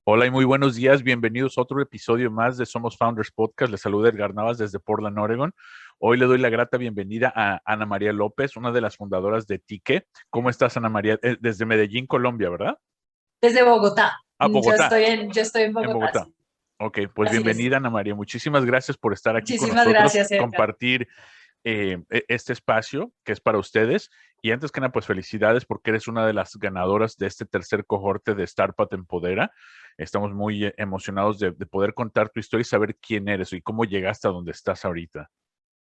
Hola y muy buenos días. Bienvenidos a otro episodio más de Somos Founders Podcast. Les saluda Edgar Navas desde Portland, Oregon. Hoy le doy la grata bienvenida a Ana María López, una de las fundadoras de Tique. ¿Cómo estás, Ana María? Desde Medellín, Colombia, ¿verdad? Desde Bogotá. Ah, Bogotá, Yo estoy en en Bogotá, Bogotá. sí. Ok, pues Así es. bienvenida, Ana María. Muchísimas gracias por estar aquí con Muchísimas nosotros, gracias, Edgar. compartir este espacio que es para ustedes. Y antes que nada, pues felicidades porque eres una de las ganadoras de este tercer cohorte de Startup Empodera. Estamos muy emocionados de poder contar tu historia y saber quién eres y cómo llegaste a donde estás ahorita.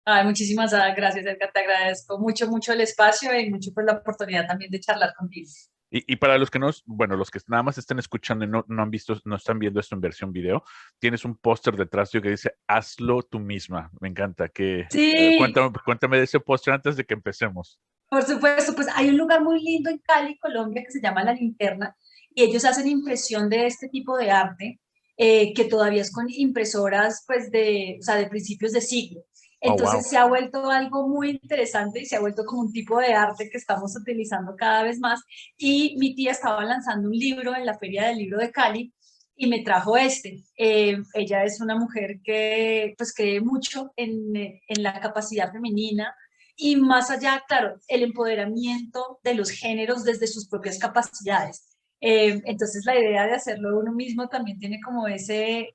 Ay, muchísimas gracias, Edgar. Te agradezco mucho, mucho el espacio y mucho por la oportunidad también de charlar contigo. Y para los que no, bueno, los que nada más estén escuchando y no han visto, no están viendo esto en versión video, tienes un póster detrás tuyo que dice, hazlo tú misma. Me encanta. Sí, Cuéntame de ese póster antes de que empecemos. por supuesto, pues hay un lugar muy lindo en Cali, Colombia, que se llama La Linterna, y ellos hacen impresión de este tipo de arte, que todavía es con impresoras, pues, o sea, de principios de siglo. Oh, wow. Entonces se ha vuelto algo muy interesante y se ha vuelto como un tipo de arte que estamos utilizando cada vez más. Y mi tía estaba lanzando un libro en la Feria del Libro de Cali y me trajo este. Ella es una mujer que, pues, cree mucho en la capacidad femenina y más allá, claro, el empoderamiento de los géneros desde sus propias capacidades. Entonces la idea de hacerlo uno mismo también tiene como ese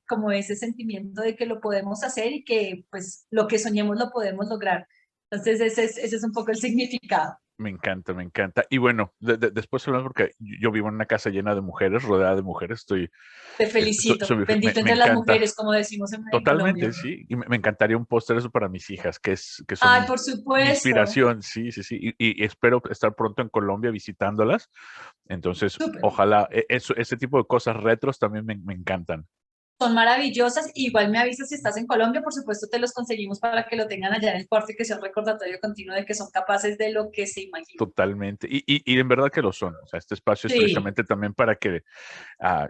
sentimiento de que lo podemos hacer y que pues lo que soñemos lo podemos lograr. Entonces ese es un poco el significado. Me encanta, me encanta. Y bueno, después hablamos porque yo vivo en una casa llena de mujeres, rodeada de mujeres. Te felicito. Me, Bendito me entre las encanta. mujeres, como decimos en Colombia. Totalmente, sí. Y me encantaría un póster eso para mis hijas, que son Ay, por mi supuesto. inspiración, sí, sí, sí. Y espero estar pronto en Colombia visitándolas. Entonces, Súper. ojalá, ese tipo de cosas retros también me encantan. Son maravillosas. Igual me avisas si estás en Colombia, por supuesto te los conseguimos para que lo tengan allá en el cuarto y que sea un recordatorio continuo de que son capaces de lo que se imaginan. Totalmente. Y en verdad que lo son. O sea, este espacio es Sí, precisamente también para que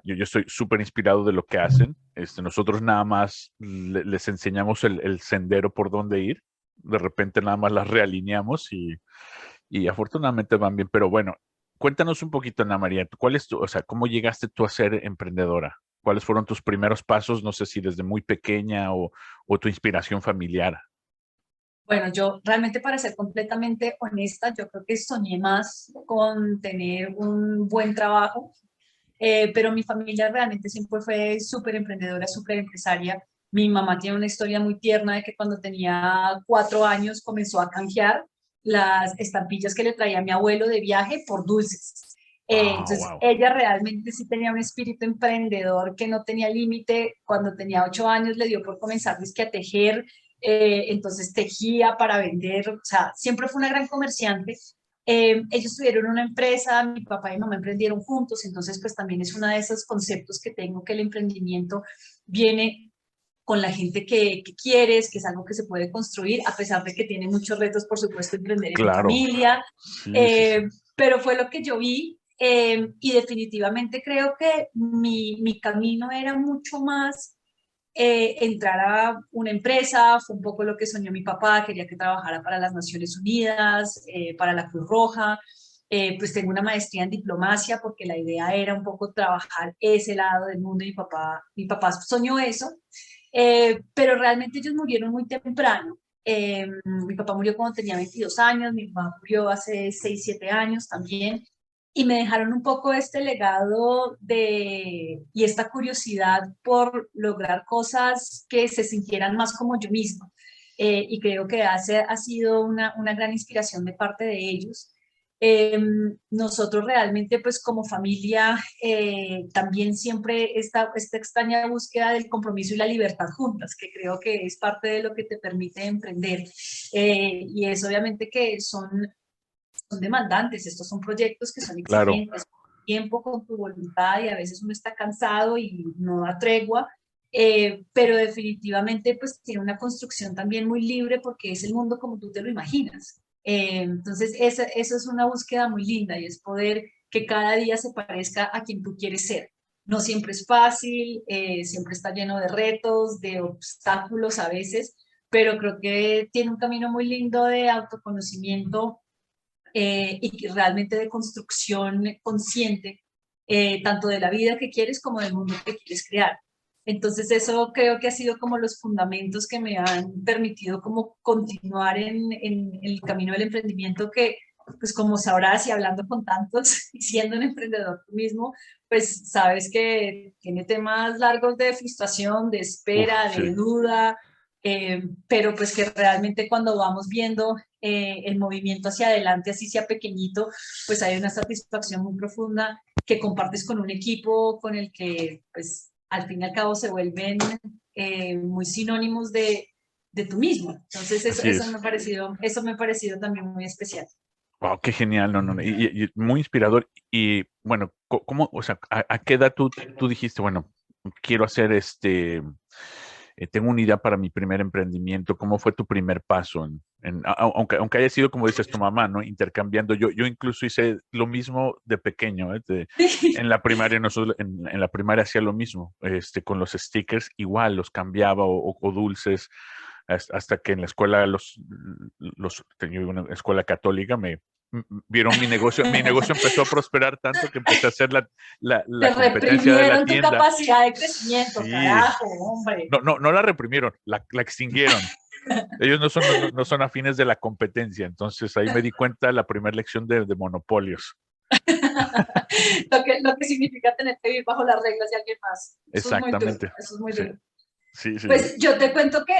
yo estoy súper inspirado de lo que hacen. Nosotros nada más les enseñamos el sendero por dónde ir. De repente nada más las realineamos y afortunadamente van bien. Pero bueno, cuéntanos un poquito, Ana María, ¿cuál es o sea, cómo llegaste tú a ser emprendedora? ¿Cuáles fueron tus primeros pasos? No sé si desde muy pequeña o tu inspiración familiar. bueno, yo realmente para ser completamente honesta, yo creo que soñé más con tener un buen trabajo, pero mi familia realmente siempre fue súper emprendedora, súper empresaria. Mi mamá tiene una historia muy tierna de que cuando tenía 4 años comenzó a canjear las estampillas que le traía mi abuelo de viaje por dulces. Ah, Entonces, wow. ella realmente sí tenía un espíritu emprendedor que no tenía límite. Cuando tenía 8 años le dio por comenzar dizque, a tejer, entonces tejía para vender, o sea, siempre fue una gran comerciante. Ellos tuvieron una empresa, mi papá y mi mamá emprendieron juntos, entonces pues también es uno de esos conceptos que tengo, que el emprendimiento viene con la gente que quieres, que es algo que se puede construir, a pesar de que tiene muchos retos, por supuesto, emprender en Claro. familia, Sí, sí, sí. pero fue lo que yo vi, y definitivamente creo que mi camino era mucho más entrar a una empresa. Fue un poco lo que soñó mi papá, quería que trabajara para las Naciones Unidas, para la Cruz Roja. Pues tengo una maestría en diplomacia porque la idea era un poco trabajar ese lado del mundo y mi papá soñó eso, pero realmente ellos murieron muy temprano. Mi papá murió cuando tenía 22 años, mi mamá murió hace 6 7 años también, y me dejaron un poco este legado y esta curiosidad por lograr cosas que se sintieran más como yo misma. Y creo que ha sido una gran inspiración de parte de ellos. Eh, Nosotros realmente, pues como familia, también siempre esta extraña búsqueda del compromiso y la libertad juntas, que creo que es parte de lo que te permite emprender. Y es obviamente que son demandantes, estos son proyectos que son Claro. exigentes, con tiempo, con tu voluntad, y a veces uno está cansado y no da tregua, pero definitivamente pues tiene una construcción también muy libre porque es el mundo como tú te lo imaginas. Entonces eso es una búsqueda muy linda y es poder que cada día se parezca a quien tú quieres ser. No siempre es fácil, siempre está lleno de retos, de obstáculos a veces, pero creo que tiene un camino muy lindo de autoconocimiento, y realmente de construcción consciente tanto de la vida que quieres como del mundo que quieres crear. Entonces eso creo que ha sido como los fundamentos que me han permitido como continuar en el camino del emprendimiento que, pues como sabrás y hablando con tantos y siendo un emprendedor tú mismo, pues sabes que tiene temas largos de frustración, de Uf, espera, sí. de duda, pero pues que realmente cuando vamos viendo el movimiento hacia adelante, así sea pequeñito, pues hay una satisfacción muy profunda que compartes con un equipo con el que pues al fin y al cabo se vuelven muy sinónimos de tú mismo. Entonces Así es. eso me ha parecido también muy especial. Wow, qué genial, no, no, no, y muy inspirador. Y bueno, ¿cómo, o sea, a qué edad tú dijiste, bueno, quiero hacer tengo una idea para mi primer emprendimiento? ¿Cómo fue tu primer paso? Aunque haya sido, como dices, tu mamá, ¿no? Intercambiando. Yo incluso hice lo mismo de pequeño, ¿eh? En la primaria, nosotros en la primaria hacía lo mismo, con los stickers, igual los cambiaba o dulces, hasta que en la escuela, tenía una escuela católica, vieron mi negocio empezó a prosperar tanto que empecé a hacer la Te competencia de la reprimieron tu tienda. capacidad de crecimiento, Sí, carajo, hombre. no, no, no la reprimieron, la extinguieron. Ellos no son afines de la competencia, entonces ahí me di cuenta la primera lección de monopolios. Lo que significa tener que vivir bajo las reglas de alguien más. Eso es muy duro, Exactamente. eso es muy Sí, duro. sí, sí, sí. Pues yo te cuento que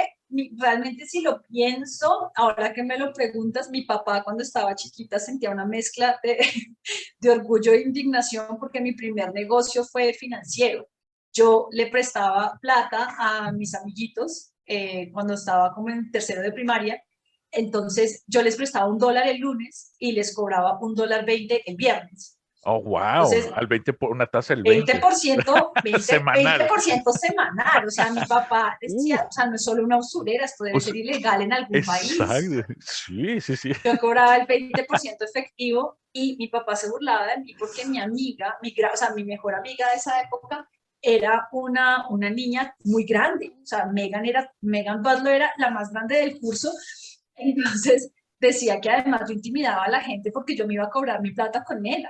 realmente si lo pienso, ahora que me lo preguntas, mi papá cuando estaba chiquita sentía una mezcla de orgullo e indignación porque mi primer negocio fue financiero. Yo le prestaba plata a mis amiguitos cuando estaba como en tercero de primaria. Entonces yo les prestaba $1 el lunes y les cobraba $1.20 el viernes. Oh, wow. Entonces Al 20 por una tasa del 20. 20%, 20, Semanal. 20% semanal. O sea, mi papá Uh, decía, o sea, no es solo una usurera, esto debe pues, ser ilegal en algún país. exacto. Sí, sí, sí. Yo cobraba el 20% efectivo y mi papá se burlaba de mí porque mi amiga, o sea, mi mejor amiga de esa época, era una niña muy grande. O sea, Megan Butler era la más grande del curso. Entonces decía que además yo intimidaba a la gente porque yo me iba a cobrar mi plata con Megan.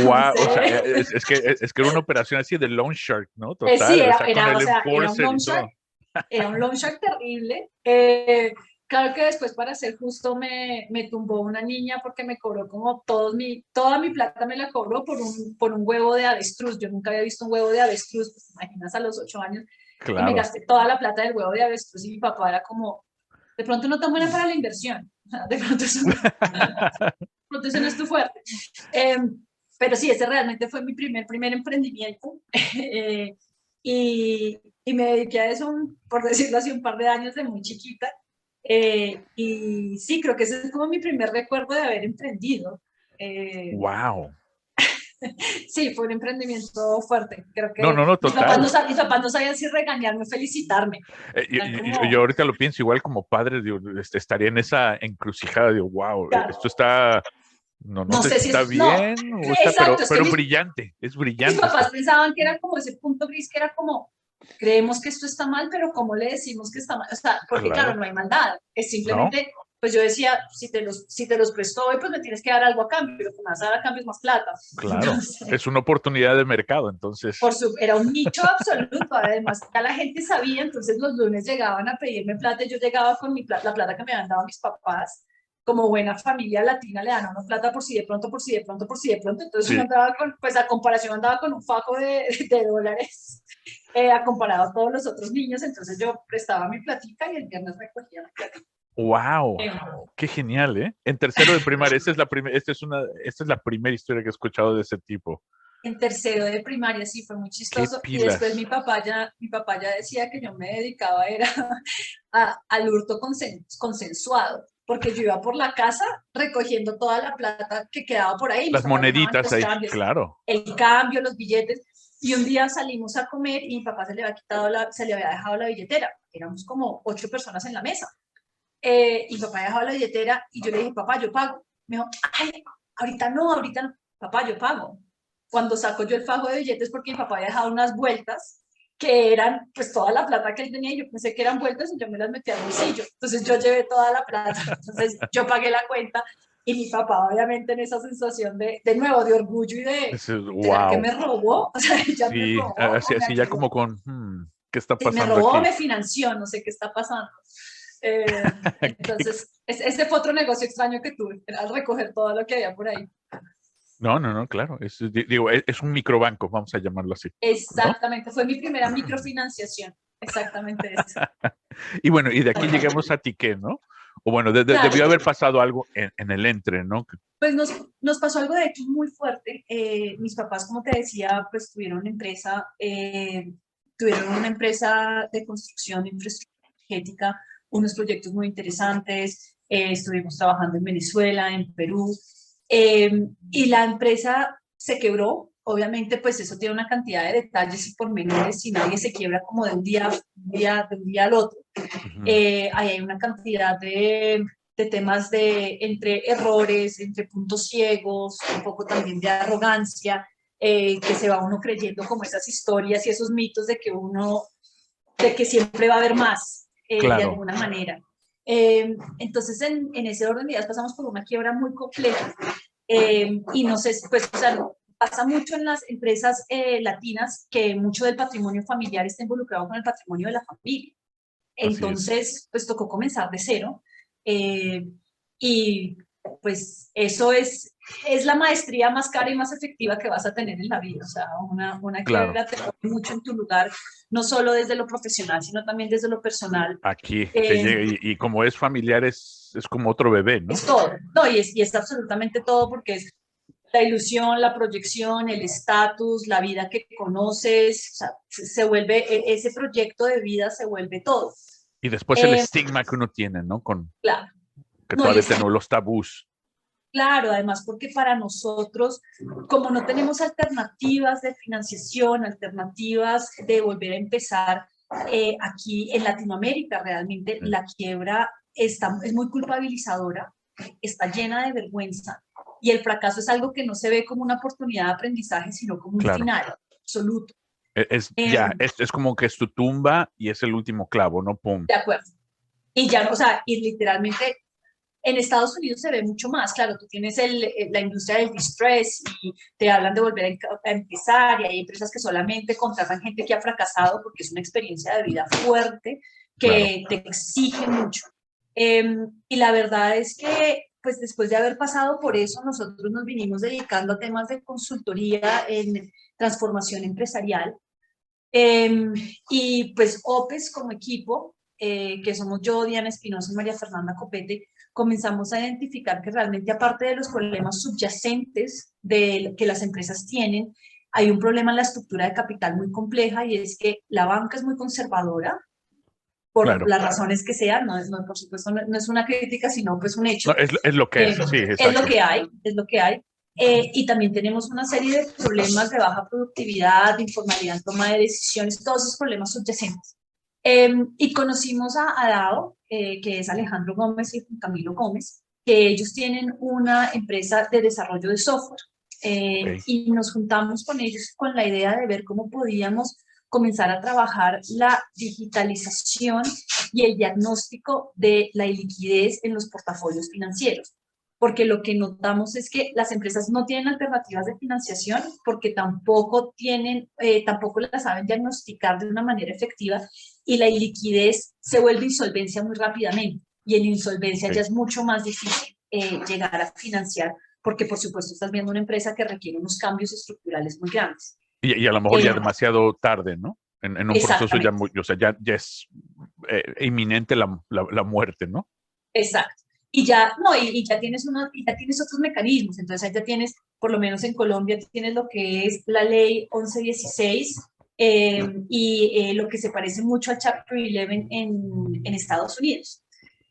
Wow, o sea, Entonces, es que era una operación así de loan shark, ¿no? sí, Total, o sea, con o el sea, enforcer y todo. era un loan shark terrible. Claro que después, para ser justo, me tumbó una niña porque me cobró como toda mi plata me la cobró por un huevo de avestruz. Yo nunca había visto un huevo de avestruz, pues imaginas a los 8 años, y me Claro. gasté toda la plata del huevo de avestruz y mi papá era como, de pronto no tan buena para la inversión, de pronto eso no es tu fuerte. Eh, pero sí, ese realmente fue mi primer emprendimiento. eh, y me dediqué a eso, por decirlo así, un par de años de muy chiquita. Y sí, creo que ese es como mi primer recuerdo de haber emprendido. Eh, Wow. sí, fue un emprendimiento fuerte. Creo No, que no, no, total. mis papás no sabían si regañarme o felicitarme. Eran Yo como, ahorita lo pienso igual como padre, digo, estaría en esa encrucijada, digo, wow, ya, esto está, no, no no sé sé si si está es, no, bien o está, exacto, es que pero brillante, es mis brillante, está, papás pensaban que era como ese punto gris, que era como, creemos que esto está mal, pero ¿cómo le decimos que está mal? O sea, porque claro, claro, no hay maldad, es ¿no? simplemente, pues yo decía, si te los prestó hoy, pues me tienes que dar algo a cambio, lo que me vas a dar a cambio es más plata. Claro, Entonces, es una oportunidad de mercado, entonces, era un nicho absoluto, además ya la gente sabía, entonces los lunes llegaban a pedirme plata y yo llegaba con mi plata, la plata que me habían dado mis papás, como buena familia latina le dan a uno plata por si de pronto, por si de pronto, por si de pronto, entonces uno sí. andaba pues a comparación andaba con un fajo de dólares a comparado a todos los otros niños, entonces yo prestaba mi platica y el viernes recogía la plata. Wow, Eh, qué genial, ¿eh? En tercero de primaria, esta es la primera historia que he escuchado de ese tipo. en tercero de primaria sí fue muy Qué chistoso y después pilas. mi papá ya decía que yo me dedicaba era al hurto consensuado, porque yo iba por la casa recogiendo toda la plata que quedaba por ahí, mis Las papás dejaban moneditas los ahí, cambios, claro, el cambio, los billetes, y un día salimos a comer y mi papá se le había dejado la billetera, éramos como 8 personas en la mesa, y mi papá había dejado la billetera y yo le dije, papá, yo pago. Me dijo, ay, ahorita no, papá, yo pago. Cuando saco yo el fajo de billetes, porque mi papá había dejado unas vueltas que eran pues toda la plata que él tenía y yo pensé que eran vueltas y yo me las metí al bolsillo. Entonces yo llevé toda la plata, entonces yo pagué la cuenta Y mi papá, obviamente, en esa sensación de nuevo, de orgullo y de, ¿será que Wow. me robó? O sea, ya me Sí, robó así, o me así ya ayudó. como con, ¿qué está Sí, me pasando robó o aquí? me financió, no sé qué está pasando. Entonces, ese fue otro negocio extraño que tuve, era recoger todo lo que había por ahí. No, no, no, claro. Digo, es un microbanco, vamos a llamarlo así, ¿no? Exactamente, fue mi primera microfinanciación, exactamente eso. Y bueno, y de aquí llegamos a Tiqué, ¿no? O bueno, Claro, debió haber pasado algo en el entre, ¿no? pues nos pasó algo de hecho muy fuerte. Mis papás, como te decía, pues tuvieron una empresa de construcción de infraestructura energética, unos proyectos muy interesantes. Estuvimos trabajando en Venezuela, en Perú, y la empresa se quebró. Obviamente, pues eso tiene una cantidad de detalles y pormenores y nadie se quiebra como de un día al otro. Ujú. Ahí hay una cantidad de temas de entre errores, entre puntos ciegos, un poco también de arrogancia, que se va uno creyendo como esas historias y esos mitos de que siempre va a haber más, de Claro, alguna manera. Entonces, en ese orden de ideas pasamos por una quiebra muy compleja, y no sé, pues, o sea, pasa mucho en las empresas latinas que mucho del patrimonio familiar está involucrado con el patrimonio de la familia. así es. Entonces, pues tocó comenzar de cero. eh, y pues eso es la maestría más cara y más efectiva que vas a tener en la vida. O sea, una Claro. quiebra te pone mucho en tu lugar, no solo desde lo profesional, sino también desde lo personal. Aquí te Eh, llega, y como es familiar, es como otro bebé, ¿no? es todo, no, y es absolutamente todo porque es la ilusión, la proyección, el estatus, la vida que conoces, o sea, se vuelve, ese proyecto de vida se vuelve todo. Y después el Eh, estigma que uno tiene, ¿no? Con claro, que no, y todavía es tenemos los tabús. claro, además porque para nosotros, como no tenemos alternativas de financiación, alternativas de volver a empezar, aquí en Latinoamérica, realmente Sí, la quiebra es muy culpabilizadora, está llena de vergüenza y el fracaso es algo que no se ve como una oportunidad de aprendizaje, sino como un claro. final absoluto. Eh, Ya, es como que es tu tumba y es el último clavo, ¿no? Pum. de acuerdo. Y ya, o sea, y literalmente en Estados Unidos se ve mucho más, claro, tú tienes la industria del distress y te hablan de volver a empezar y hay empresas que solamente contratan gente que ha fracasado porque es una experiencia de vida fuerte Claro. que te exige mucho. Y la verdad es que, pues después de haber pasado por eso, nosotros nos vinimos dedicando a temas de consultoría en transformación empresarial. Eh, y pues OPES como equipo, que somos yo, Diana Espinosa y María Fernanda Copete, comenzamos a identificar que realmente aparte de los problemas subyacentes de que las empresas tienen, hay un problema en la estructura de capital muy compleja y es que la banca es muy conservadora por Claro. las razones que sean, por supuesto no es una crítica, sino pues un No, hecho. es lo que es, sí, Es lo exacto. que hay, es lo que hay. Y también tenemos una serie de problemas de baja productividad, de informalidad en toma de decisiones, todos esos problemas subyacentes. Y conocimos a DAO, que es Alejandro Gómez y Camilo Gómez, que ellos tienen una empresa de desarrollo de software. Ok. Y nos juntamos con ellos con la idea de ver cómo podíamos comenzar a trabajar la digitalización y el diagnóstico de la liquidez en los portafolios financieros. Porque lo que notamos es que las empresas no tienen alternativas de financiación porque tampoco las saben diagnosticar de una manera efectiva y la iliquidez se vuelve insolvencia muy rápidamente y en insolvencia ya Ok. es mucho más difícil llegar a financiar porque por supuesto estás viendo una empresa que requiere unos cambios estructurales muy grandes. Y a lo mejor ya Eh, demasiado tarde, ¿no? En un proceso ya exactamente. muy, o sea, ya es inminente la muerte, ¿no? Exacto. Y ya, no, y ya tienes otros mecanismos. Entonces, ahí ya tienes, por lo menos en Colombia, tienes lo que es la ley 1116 lo que se parece mucho al Chapter 11 en Estados Unidos.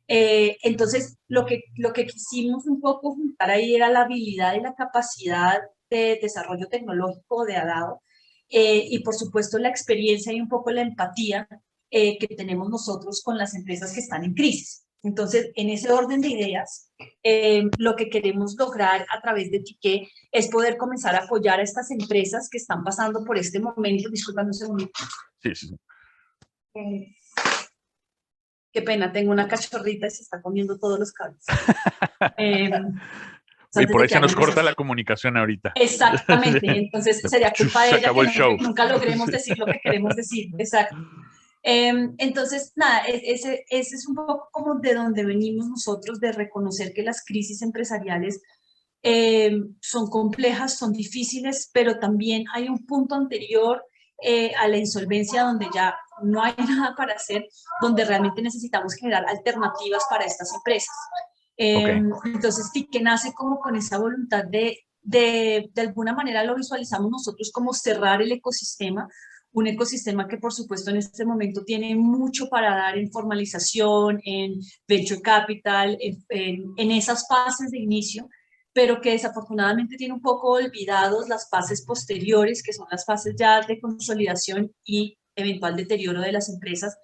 Entonces, lo que quisimos un poco juntar ahí era la habilidad y la capacidad de desarrollo tecnológico de ADAO, y por supuesto la experiencia y un poco la empatía que tenemos nosotros con las empresas que están en crisis. Entonces, en ese orden de ideas, lo que queremos lograr a través de Tique es poder comenzar a apoyar a estas empresas que están pasando por este momento. Disculpame un segundo. Sí, sí, sí. Eh, Qué pena, tengo una cachorrita y se está comiendo todos los cables. Eh, Y antes por de ahí que se hagan nos corta desastre. la comunicación ahorita. Exactamente, entonces sería culpa Se de ella acabó que el show. nunca logremos decir lo que queremos decir. Exacto. Entonces, nada, ese es un poco como de donde venimos nosotros, de reconocer que las crisis empresariales son complejas, son difíciles, pero también hay un punto anterior a la insolvencia donde ya no hay nada para hacer, donde realmente necesitamos generar alternativas para estas empresas. Ok, Entonces, sí que nace como con esa voluntad de alguna manera lo visualizamos nosotros como cerrar el ecosistema, un ecosistema que por supuesto en este momento tiene mucho para dar en formalización, en venture capital, en esas fases de inicio, pero que desafortunadamente tiene un poco olvidados las fases posteriores, que son las fases ya de consolidación y eventual deterioro de las empresas,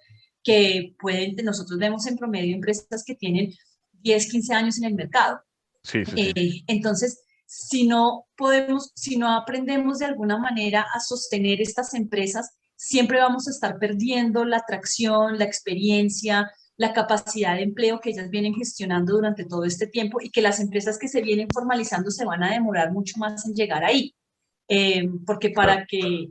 que pueden, nosotros vemos en promedio empresas que tienen 10, 15 años en el mercado. sí, sí, sí. Entonces, si no podemos, si no aprendemos de alguna manera a sostener estas empresas, siempre vamos a estar perdiendo la atracción, la experiencia, la capacidad de empleo que ellas vienen gestionando durante todo este tiempo y que las empresas que se vienen formalizando se van a demorar mucho más en llegar ahí. Porque Claro.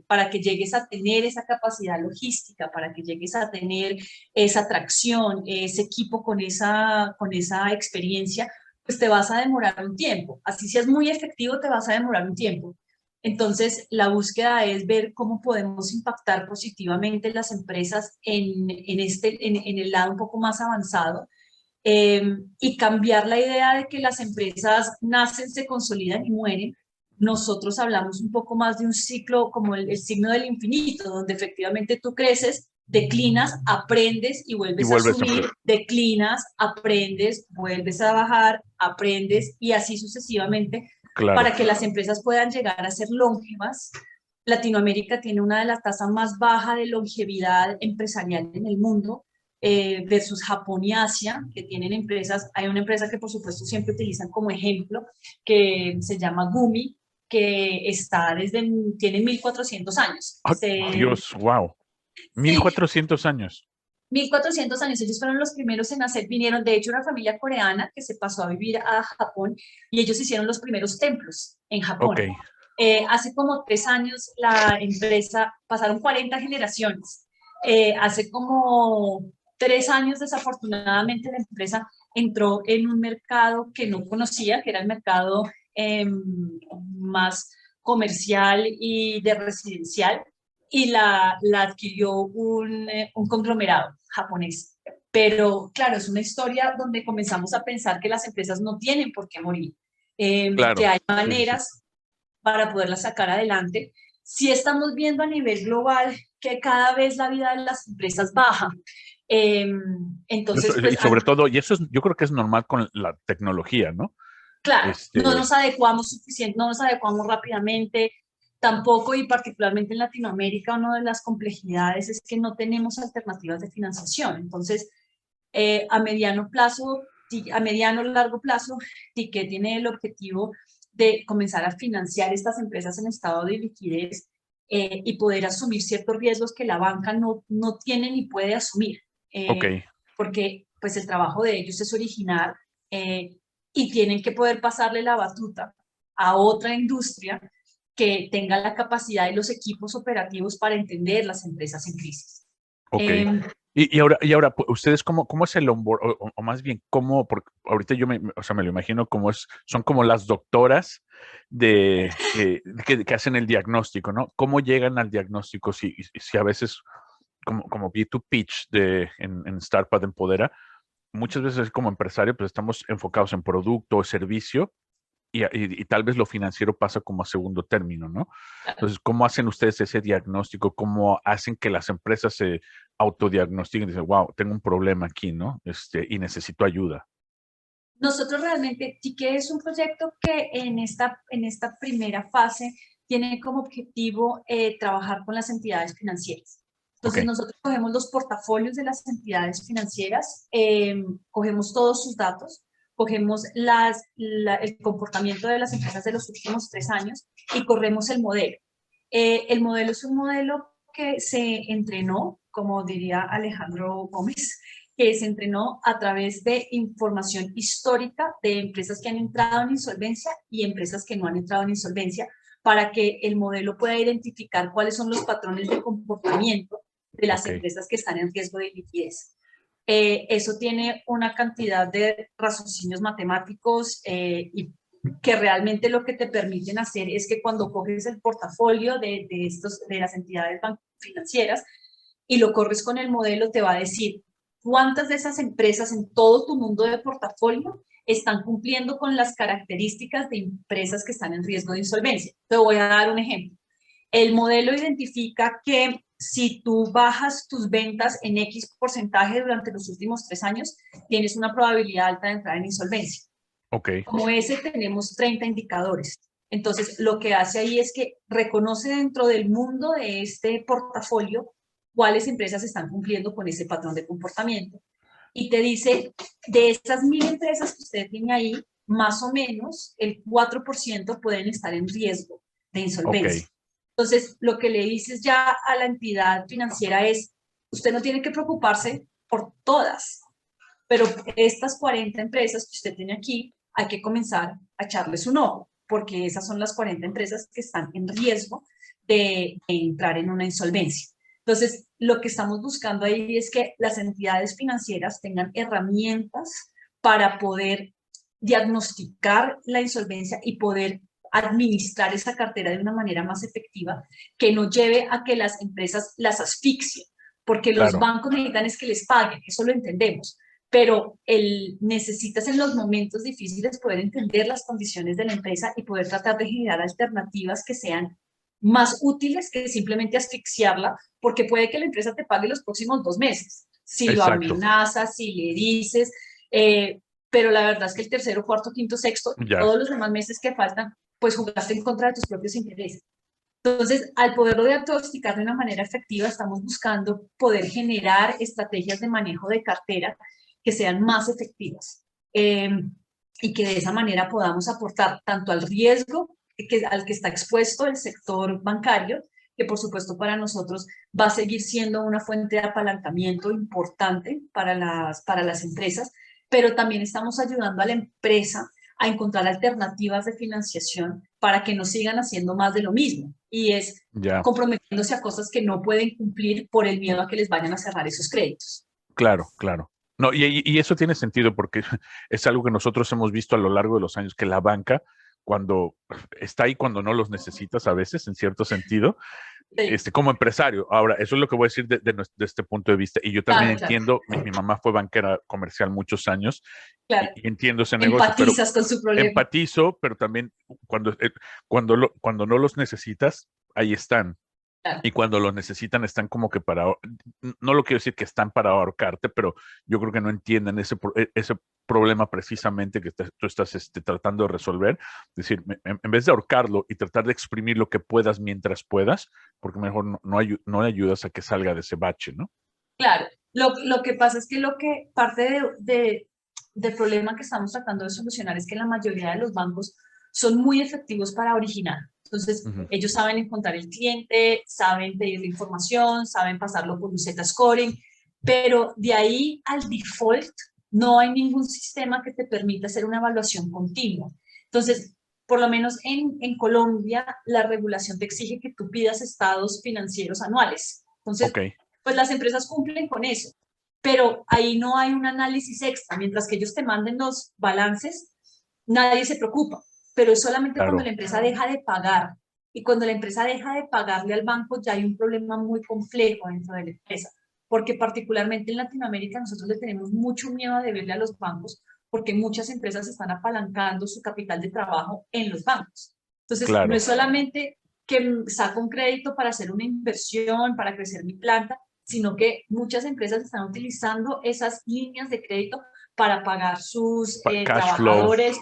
para que llegues a tener esa capacidad logística, para que llegues a tener esa atracción, ese equipo con esa experiencia, pues te vas a demorar un tiempo. Así seas muy efectivo, te vas a demorar un tiempo. Entonces, la búsqueda es ver cómo podemos impactar positivamente las empresas en el lado un poco más avanzado y cambiar la idea de que las empresas nacen, se consolidan y mueren. Nosotros hablamos un poco más de un ciclo como el signo del infinito, donde efectivamente tú creces, declinas, aprendes y Y vuelves a vuelves a subir, empezar. declinas, aprendes, vuelves a bajar, aprendes y así sucesivamente Claro. para que las empresas puedan llegar a ser longevas. Latinoamérica tiene una de las tasas más bajas de longevidad empresarial en el mundo versus Japón y Asia, que tienen empresas, hay una empresa que por supuesto siempre utilizan como ejemplo, que se llama Gumi, que está tiene 1400 años. Ah, Dios, wow. Mil Sí, cuatrocientos años. 1400 años, ellos fueron los primeros en hacer, vinieron de hecho una familia coreana que se pasó a vivir a Japón y ellos hicieron los primeros templos en Ok, Japón. Hace como 3 años la empresa, pasaron 40 generaciones. Hace como 3 años desafortunadamente la empresa entró en un mercado que no conocía, que era el mercado más comercial y de residencial y la adquirió un conglomerado japonés. Pero claro, es una historia donde comenzamos a pensar que las empresas no tienen por qué morir, que claro. hay Sí, sí, sí. maneras para poderlas sacar adelante. Si estamos viendo a nivel global que cada vez la vida de las empresas baja, eh, entonces Y pues sobre todo, y eso es, yo creo que es normal con la tecnología, ¿no? claro, no Este, nos adecuamos suficiente, no nos adecuamos rápidamente, tampoco y particularmente en Latinoamérica, una de las complejidades es que no tenemos alternativas de financiación. Entonces, a mediano plazo, a mediano largo plazo, Ticket tiene el objetivo de comenzar a financiar estas empresas en estado de liquidez y poder asumir ciertos riesgos que la banca no tiene ni puede asumir, ok, porque pues el trabajo de ellos es originar y tienen que poder pasarle la batuta a otra industria que tenga la capacidad y los equipos operativos para entender las empresas en crisis. ok. Y ahora, pues, ustedes, ¿cómo es el onboard? O más bien, ¿cómo? Porque ahorita o sea, me lo imagino como son como las doctoras que hacen el diagnóstico, ¿no? ¿Cómo llegan al diagnóstico? Si a veces, como vi tu pitch en Startup Empodera, muchas veces como empresario, pues estamos enfocados en producto o servicio y tal vez lo financiero pasa como a segundo término, ¿no? Entonces, ¿cómo hacen ustedes ese diagnóstico? ¿Cómo hacen que las empresas se autodiagnostiquen y dicen, wow, tengo un problema aquí, ¿no? Y necesito ayuda. Nosotros realmente sí que es un proyecto que en esta primera fase tiene como objetivo trabajar con las entidades financieras. Ok, Entonces nosotros cogemos los portafolios de las entidades financieras, cogemos todos sus datos, cogemos el comportamiento de las empresas de los últimos 3 años y corremos el modelo. El modelo es un modelo que se entrenó, como diría Alejandro Gómez, que se entrenó a través de información histórica de empresas que han entrado en insolvencia y empresas que no han entrado en insolvencia, para que el modelo pueda identificar cuáles son los patrones de comportamiento de las empresas que están en riesgo de liquidez. Eso tiene una cantidad de raciocinios matemáticos y que realmente lo que te permiten hacer es que cuando coges el portafolio de las entidades financieras y lo corres con el modelo, te va a decir cuántas de esas empresas en todo tu mundo de portafolio están cumpliendo con las características de empresas que están en riesgo de insolvencia. Te voy a dar un ejemplo. El modelo identifica que si tú bajas tus ventas en X porcentaje durante los últimos 3 años, tienes una probabilidad alta de entrar en insolvencia. Okay. Como ese tenemos 30 indicadores. Entonces, lo que hace ahí es que reconoce dentro del mundo de este portafolio cuáles empresas están cumpliendo con ese patrón de comportamiento. Y te dice, de esas 1000 empresas que usted tiene ahí, más o menos el 4% pueden estar en riesgo de insolvencia. Okay. Entonces, lo que le dices ya a la entidad financiera es, usted no tiene que preocuparse por todas, pero estas 40 empresas que usted tiene aquí, hay que comenzar a echarles un ojo, porque esas son las 40 empresas que están en riesgo de entrar en una insolvencia. Entonces, lo que estamos buscando ahí es que las entidades financieras tengan herramientas para poder diagnosticar la insolvencia y poder administrar esa cartera de una manera más efectiva, que no lleve a que las empresas las asfixien, porque los bancos necesitan es que les paguen, eso lo entendemos, pero necesitas en los momentos difíciles poder entender las condiciones de la empresa y poder tratar de generar alternativas que sean más útiles que simplemente asfixiarla, porque puede que la empresa te pague los próximos 2 meses, si lo amenazas, si le dices, pero la verdad es que el tercero, cuarto, quinto, sexto, todos los demás meses que faltan, pues jugaste en contra de tus propios intereses. Entonces, al poderlo diagnosticar de una manera efectiva, estamos buscando poder generar estrategias de manejo de cartera que sean más efectivas y que de esa manera podamos aportar tanto al riesgo al que está expuesto el sector bancario, que por supuesto para nosotros va a seguir siendo una fuente de apalancamiento importante para las empresas, pero también estamos ayudando a la empresa a encontrar alternativas de financiación para que no sigan haciendo más de lo mismo, y es comprometiéndose a cosas que no pueden cumplir por el miedo a que les vayan a cerrar esos créditos. Claro, claro. No, y eso tiene sentido porque es algo que nosotros hemos visto a lo largo de los años, que la banca, cuando está ahí cuando no los necesitas a veces, en cierto sentido, como empresario. Ahora, eso es lo que voy a decir de este punto de vista. Y yo también entiendo, mi mamá fue banquera comercial muchos años y entiendo ese negocio. Empatizas con su problema. Empatizo, pero también cuando no los necesitas, ahí están. Claro. Y cuando los necesitan están como que no lo quiero decir que están para ahorcarte, pero yo creo que no entienden ese problema precisamente que tú estás tratando de resolver. Es decir, en vez de ahorcarlo y tratar de exprimir lo que puedas mientras puedas, porque mejor no ayudas a que salga de ese bache, ¿no? Claro, lo que pasa es que parte del problema que estamos tratando de solucionar es que la mayoría de los bancos son muy efectivos para originar. Entonces, ellos saben encontrar el cliente, saben pedir la información, saben pasarlo por un Z-scoring, pero de ahí al default no hay ningún sistema que te permita hacer una evaluación continua. Entonces, por lo menos en Colombia, la regulación te exige que tú pidas estados financieros anuales. Entonces, pues las empresas cumplen con eso, pero ahí no hay un análisis extra. Mientras que ellos te manden los balances, nadie se preocupa. Pero es solamente cuando la empresa deja de pagar, y cuando la empresa deja de pagarle al banco ya hay un problema muy complejo dentro de la empresa, porque particularmente en Latinoamérica nosotros le tenemos mucho miedo a deberle a los bancos, porque muchas empresas están apalancando su capital de trabajo en los bancos. Entonces, no es solamente que saco un crédito para hacer una inversión, para crecer mi planta, sino que muchas empresas están utilizando esas líneas de crédito para pagar sus trabajadores,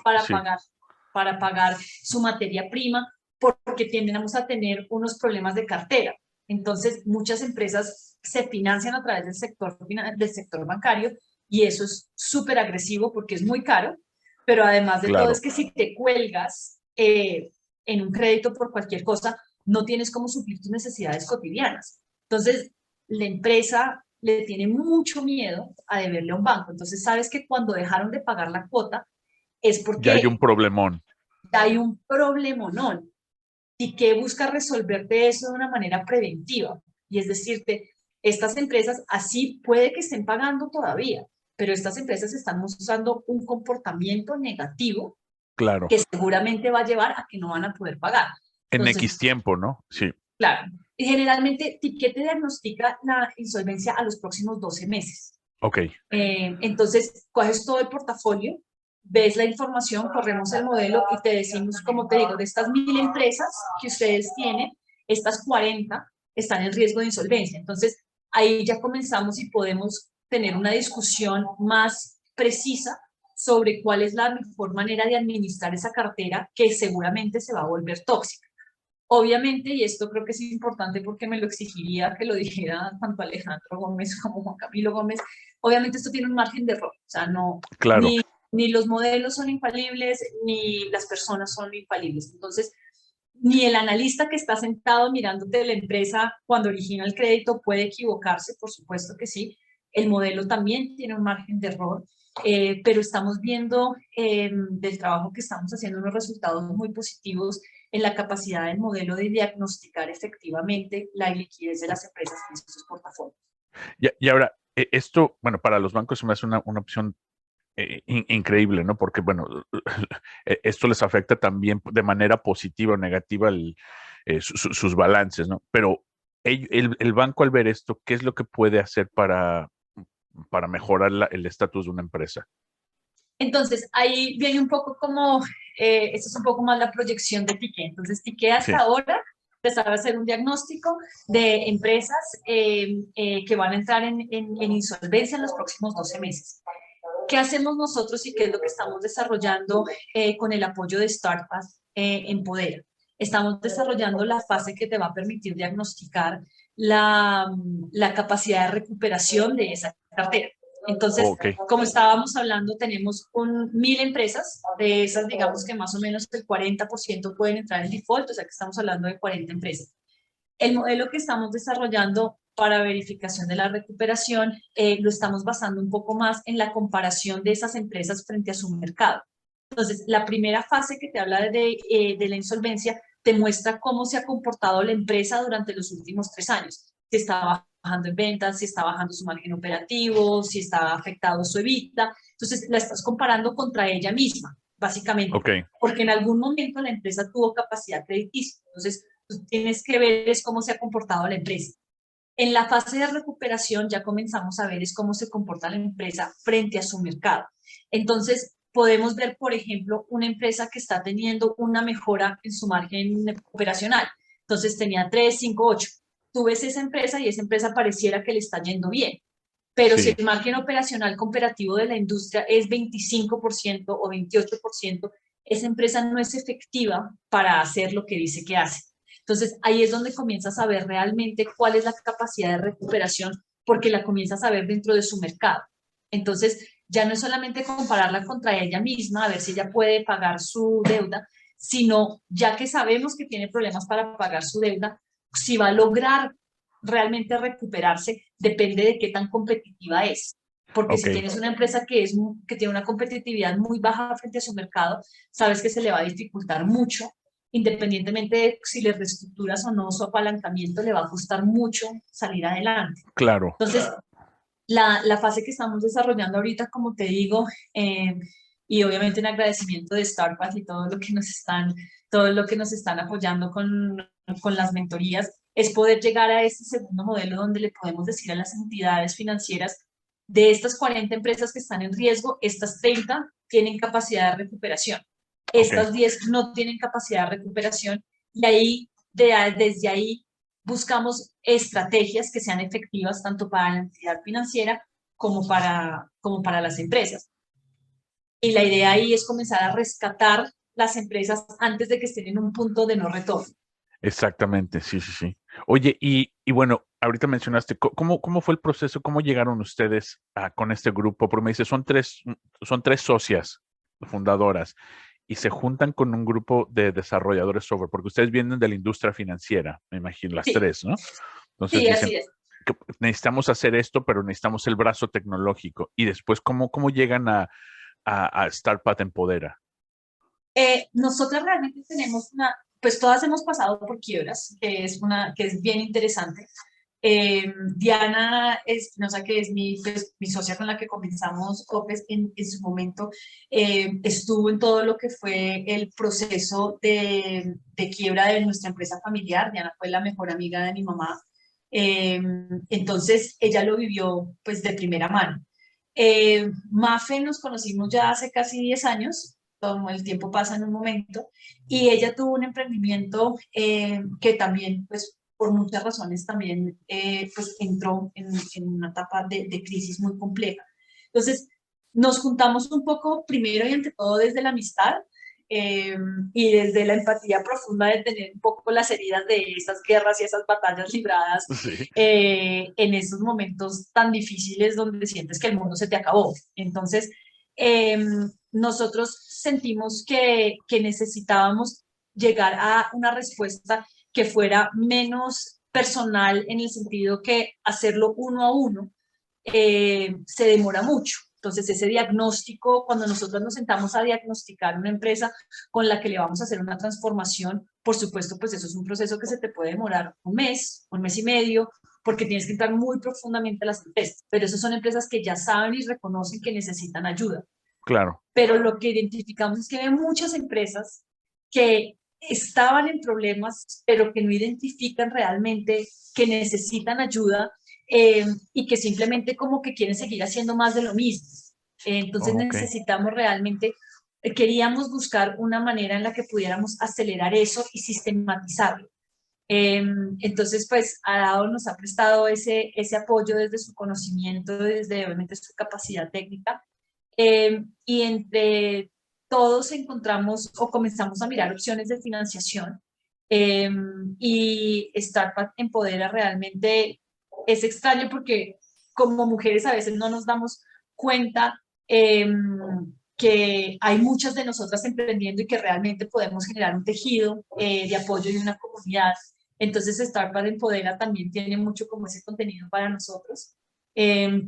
para pagar su materia prima, porque tendemos a tener unos problemas de cartera. Entonces, muchas empresas se financian a través del sector bancario, y eso es súper agresivo porque es muy caro, pero además de todo es que si te cuelgas en un crédito por cualquier cosa, no tienes cómo suplir tus necesidades cotidianas. Entonces, la empresa le tiene mucho miedo a deberle a un banco. Entonces, sabes que cuando dejaron de pagar la cuota es Ya hay un porque problemón. hay un problemonón y que busca resolverte eso de una manera preventiva. Y es decirte, estas empresas así puede que estén pagando todavía, pero estas empresas están usando un comportamiento negativo Claro. que seguramente va a llevar a que no van a poder pagar. En Entonces, X tiempo, ¿no? Sí. claro, y generalmente, ¿qué te diagnostica la insolvencia a los próximos 12 meses? Ok. Entonces, coges todo el portafolio, ves la información, corremos el modelo y te decimos, como te digo, de estas 1.000 empresas que ustedes tienen, estas 40 están en riesgo de insolvencia. Entonces, ahí ya comenzamos y podemos tener una discusión más precisa sobre cuál es la mejor manera de administrar esa cartera que seguramente se va a volver tóxica. Obviamente, y esto creo que es importante porque me lo exigiría que lo dijera tanto Alejandro Gómez como Juan Camilo Gómez, obviamente esto tiene un margen de error, o sea, no, Claro. ni los modelos son infalibles, ni las personas son infalibles. Entonces, ni el analista que está sentado mirándote la empresa cuando origina el crédito puede equivocarse, por supuesto que sí. El modelo también tiene un margen de error, pero estamos viendo del trabajo que estamos haciendo unos resultados muy positivos en la capacidad del modelo de diagnosticar efectivamente la liquidez de las empresas en sus portafolios. Y ahora, esto, bueno, para los bancos se me hace una opción increíble, ¿no? Porque, bueno, esto les afecta también de manera positiva o negativa sus balances, ¿no? Pero el banco al ver esto, ¿qué es lo que puede hacer para mejorar el estatus de una empresa? Entonces, ahí viene un poco como, esto es un poco más la proyección de Tique. Entonces, Tique hasta Sí, ahora empezaba a hacer un diagnóstico de empresas que van a entrar en insolvencia en los próximos 12 meses. ¿Qué hacemos nosotros y qué es lo que estamos desarrollando con el apoyo de Startups en Poder? Estamos desarrollando la fase que te va a permitir diagnosticar la capacidad de recuperación de esa cartera. Entonces, ok, como estábamos hablando, tenemos 1.000 empresas, de esas digamos que más o menos el 40% pueden entrar en default, o sea que estamos hablando de 40 empresas. El modelo que estamos desarrollando para verificación de la recuperación lo estamos basando un poco más en la comparación de esas empresas frente a su mercado. Entonces, la primera fase que te habla de la insolvencia te muestra cómo se ha comportado la empresa durante los últimos 3 años. Si está bajando en ventas, si está bajando su margen operativo, si está afectado su EBITDA. Entonces, la estás comparando contra ella misma, básicamente, ok, porque en algún momento la empresa tuvo capacidad crediticia. Entonces, tú tienes que ver es cómo se ha comportado la empresa. En la fase de recuperación ya comenzamos a ver es cómo se comporta la empresa frente a su mercado. Entonces, podemos ver, por ejemplo, una empresa que está teniendo una mejora en su margen operacional. Entonces, tenía 3, 5, 8. Tú ves esa empresa y esa empresa pareciera que le está yendo bien. Pero si sí, el margen operacional comparativo de la industria es 25% o 28%, esa empresa no es efectiva para hacer lo que dice que hace. Entonces, ahí es donde comienzas a ver realmente cuál es la capacidad de recuperación, porque la comienzas a ver dentro de su mercado. Entonces, ya no es solamente compararla contra ella misma, a ver si ella puede pagar su deuda, sino ya que sabemos que tiene problemas para pagar su deuda, si va a lograr realmente recuperarse, depende de qué tan competitiva es. Porque ok, si tienes una empresa que tiene una competitividad muy baja frente a su mercado, sabes que se le va a dificultar mucho independientemente de si le reestructuras o no su apalancamiento, le va a costar mucho salir adelante. claro. Entonces, la fase que estamos desarrollando ahorita, como te digo, y obviamente en agradecimiento de Starbucks y todo lo que nos están apoyando con las mentorías, es poder llegar a este segundo modelo donde le podemos decir a las entidades financieras, de estas 40 empresas que están en riesgo, estas 30 tienen capacidad de recuperación. Ok, Estas 10 no tienen capacidad de recuperación y desde ahí buscamos estrategias que sean efectivas tanto para la entidad financiera como para las empresas. Y la idea ahí es comenzar a rescatar las empresas antes de que estén en un punto de no retorno. exactamente, sí, sí, sí. Oye, y bueno, ahorita mencionaste, ¿cómo fue el proceso? ¿Cómo llegaron ustedes con este grupo? Porque me dice, son tres socias fundadoras y se juntan con un grupo de desarrolladores software, porque ustedes vienen de la industria financiera, me imagino, las Sí, tres, ¿no? Entonces sí, dicen, así es. necesitamos hacer esto, pero necesitamos el brazo tecnológico. Y después, ¿cómo llegan a StartPath Empodera? Nosotras realmente tenemos pues todas hemos pasado por quiebras, que es bien interesante. Diana Espinosa, que es pues, mi socia con la que comenzamos OPES en su momento, estuvo en todo lo que fue el proceso de quiebra de nuestra empresa familiar. Diana fue la mejor amiga de mi mamá. Eh, entonces, ella lo vivió pues de primera mano. Mafe nos conocimos ya hace casi 10 años, como el tiempo pasa en un momento, y ella tuvo un emprendimiento que también, pues, por muchas razones también, pues, entró en una etapa de crisis muy compleja. Entonces, nos juntamos un poco, primero y ante todo, desde la amistad, eh, y desde la empatía profunda de tener un poco las heridas de esas guerras y esas batallas libradas Sí, en esos momentos tan difíciles donde sientes que el mundo se te acabó. Entonces, nosotros sentimos que necesitábamos llegar a una respuesta que fuera menos personal en el sentido que hacerlo uno a uno se demora mucho. Entonces, ese diagnóstico, cuando nosotros nos sentamos a diagnosticar una empresa con la que le vamos a hacer una transformación, por supuesto, pues eso es un proceso que se te puede demorar un mes y medio, porque tienes que entrar muy profundamente a las empresas. Pero esas son empresas que ya saben y reconocen que necesitan ayuda. claro. Pero lo que identificamos es que hay muchas empresas que estaban en problemas, pero que no identifican realmente que necesitan ayuda y que simplemente como que quieren seguir haciendo más de lo mismo. Entonces Ok, necesitamos realmente, queríamos buscar una manera en la que pudiéramos acelerar eso y sistematizarlo. Entonces, pues, Adado nos ha prestado ese apoyo desde su conocimiento, desde obviamente su capacidad técnica, y entre todos encontramos o comenzamos a mirar opciones de financiación. eh, y Startup Empodera realmente es extraño porque como mujeres a veces no nos damos cuenta que hay muchas de nosotras emprendiendo y que realmente podemos generar un tejido de apoyo y una comunidad. Entonces Startup Empodera también tiene mucho como ese contenido para nosotros. Eh,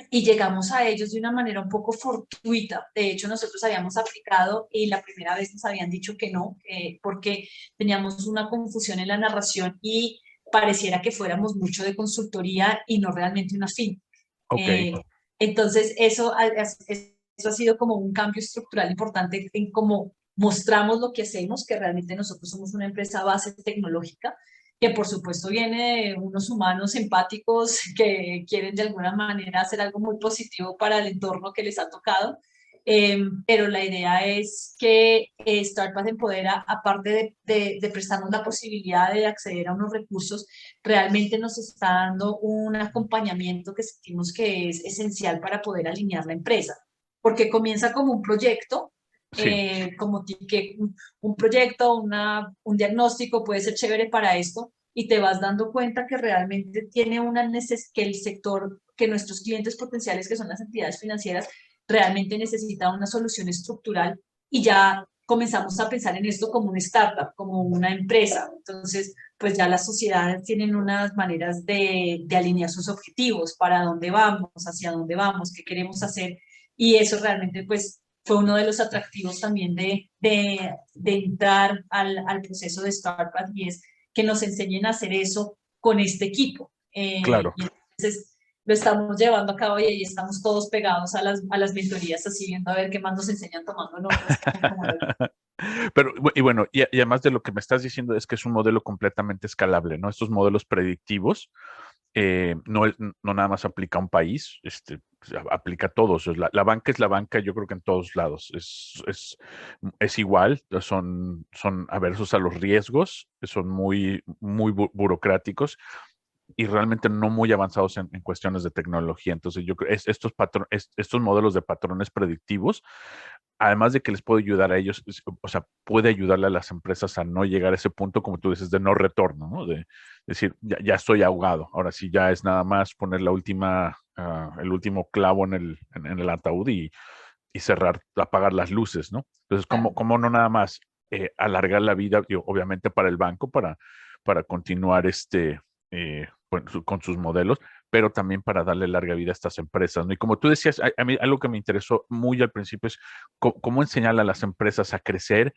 y llegamos a ellos de una manera un poco fortuita. De hecho, nosotros habíamos aplicado y la primera vez nos habían dicho que no, porque teníamos una confusión en la narración y pareciera que fuéramos mucho de consultoría y no realmente una fin. ok, Eh, entonces, eso ha sido como un cambio estructural importante en cómo mostramos lo que hacemos, que realmente nosotros somos una empresa base tecnológica que por supuesto viene de unos humanos empáticos que quieren de alguna manera hacer algo muy positivo para el entorno que les ha tocado. Pero la idea es que Startup Empodera, aparte de prestarnos la posibilidad de acceder a unos recursos, realmente nos está dando un acompañamiento que sentimos que es esencial para poder alinear la empresa, porque comienza como un proyecto, sí, como que un proyecto, un diagnóstico puede ser chévere para esto y te vas dando cuenta que realmente tiene una que el sector, que nuestros clientes potenciales, que son las entidades financieras, realmente necesita una solución estructural y ya comenzamos a pensar en esto como una startup, como una empresa. Entonces, pues ya las sociedades tienen unas maneras de alinear sus objetivos, para dónde vamos, hacia dónde vamos, qué queremos hacer. Y eso realmente, pues, fue uno de los atractivos también de entrar al proceso de Startup y es que nos enseñen a hacer eso con este equipo. claro. Y entonces lo estamos llevando a cabo y ahí estamos todos pegados a las mentorías, así viendo a ver qué más nos enseñan tomando notas. Pero, y bueno, y además de lo que me estás diciendo es que es un modelo completamente escalable, ¿no? Estos modelos predictivos no nada más aplica a un país, pues, aplica a todos. La banca es la banca, yo creo que en todos lados. Es igual, son aversos a los riesgos, son muy burocráticos y realmente no muy avanzados en cuestiones de tecnología. Entonces, yo creo estos modelos de patrones predictivos, además de que les puede ayudar a ellos, o sea, puede ayudarle a las empresas a no llegar a ese punto, como tú dices, de no retorno, ¿no? De decir, ya estoy ahogado, ahora sí ya es nada más poner el último clavo en el ataúd y cerrar, apagar las luces, ¿no? Entonces, ¿cómo no nada más alargar la vida, obviamente para el banco, para continuar con sus modelos, pero también para darle larga vida a estas empresas, ¿no? Y como tú decías, a mí algo que me interesó muy al principio es cómo enseñarle a las empresas a crecer,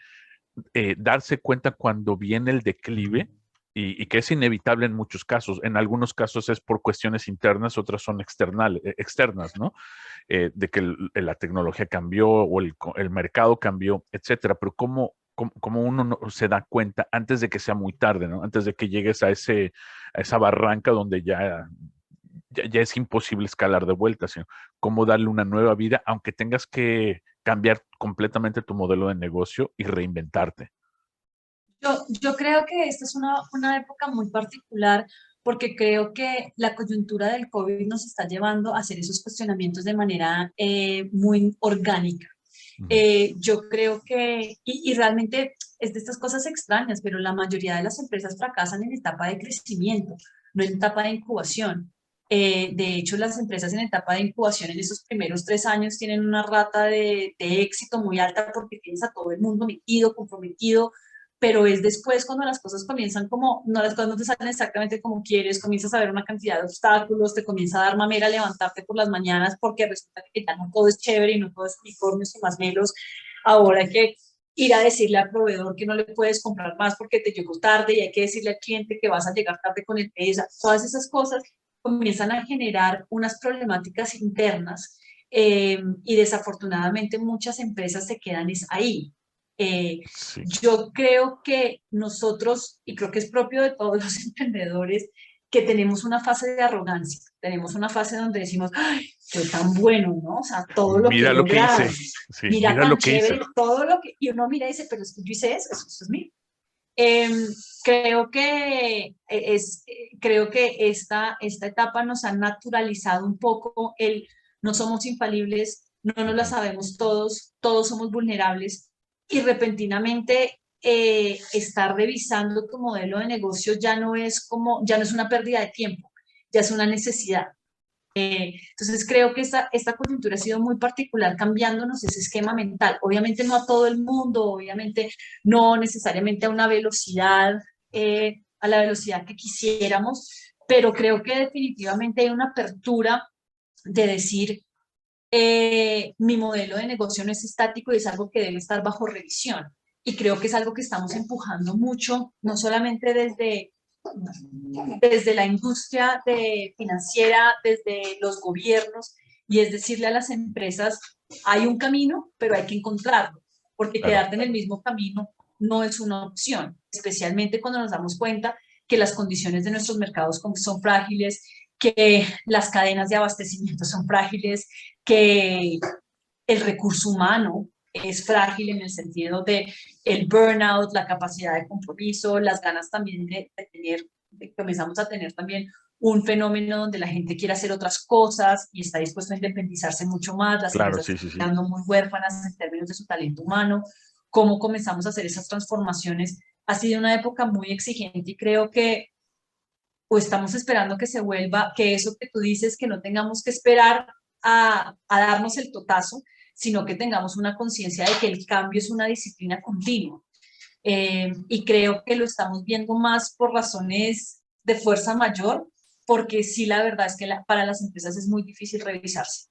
darse cuenta cuando viene el declive y que es inevitable en muchos casos. En algunos casos es por cuestiones internas, otras son externas, ¿no? De que la tecnología cambió o el mercado cambió, etcétera. Pero cómo uno no se da cuenta antes de que sea muy tarde, ¿no? Antes de que llegues a esa barranca donde ya es imposible escalar de vuelta, sino cómo darle una nueva vida, aunque tengas que cambiar completamente tu modelo de negocio y reinventarte. Yo creo que esta es una época muy particular porque creo que la coyuntura del COVID nos está llevando a hacer esos cuestionamientos de manera muy orgánica. Ujú. Yo creo que, y realmente es de estas cosas extrañas, pero la mayoría de las empresas fracasan en etapa de crecimiento, no en etapa de incubación. De hecho, las empresas en etapa de incubación en esos primeros 3 años tienen una rata de éxito muy alta porque tienes a todo el mundo metido, comprometido, pero es después cuando las cosas comienzan como, no, las cosas no te salen exactamente como quieres, comienzas a ver una cantidad de obstáculos, te comienza a dar mamera levantarte por las mañanas porque resulta que ya no todo es chévere y no todo es unicornios y masmelos. Ahora hay que ir a decirle al proveedor que no le puedes comprar más porque te llegó tarde y hay que decirle al cliente que vas a llegar tarde con el pedido. Todas esas cosas comienzan a generar unas problemáticas internas y desafortunadamente muchas empresas se quedan es ahí. Eh, Sí. yo creo que nosotros, y creo que es propio de todos los emprendedores, que tenemos una fase de arrogancia, tenemos una fase donde decimos, ¡ay, qué tan bueno, ¿no? O sea, todo lo que he Mira lo que logrado, hice. Sí, mira mira lo tan que hice. chévere, todo lo que, y uno mira y dice, pero es que yo hice eso es mío. Eh, creo que esta etapa nos ha naturalizado un poco el no somos infalibles, no nos la Ujú. sabemos todos, todos somos vulnerables y repentinamente estar revisando tu modelo de negocio ya no es una pérdida de tiempo, ya es una necesidad. Entonces creo que esta coyuntura ha sido muy particular cambiándonos ese esquema mental. Obviamente no a todo el mundo, obviamente no necesariamente a la velocidad que quisiéramos, pero creo que definitivamente hay una apertura de decir, mi modelo de negocio no es estático y es algo que debe estar bajo revisión. Y creo que es algo que estamos empujando mucho, no solamente desde la industria financiera, desde los gobiernos, y es decirle a las empresas, hay un camino, pero hay que encontrarlo, porque Claro, quedarte en el mismo camino no es una opción, especialmente cuando nos damos cuenta que las condiciones de nuestros mercados son frágiles, que las cadenas de abastecimiento son frágiles, que el recurso humano es frágil en el sentido de el burnout, la capacidad de compromiso, las ganas también comenzamos a tener también un fenómeno donde la gente quiere hacer otras cosas y está dispuesto a independizarse mucho más, las claro, empresas sí, están sí, sí. quedando muy huérfanas en términos de su talento humano, cómo comenzamos a hacer esas transformaciones. Ha sido una época muy exigente y creo que o estamos esperando que se vuelva, que eso que tú dices, que no tengamos que esperar a darnos el totazo, sino que tengamos una conciencia de que el cambio es una disciplina continua. Y creo que lo estamos viendo más por razones de fuerza mayor, porque sí, la verdad es que para las empresas es muy difícil revisarse,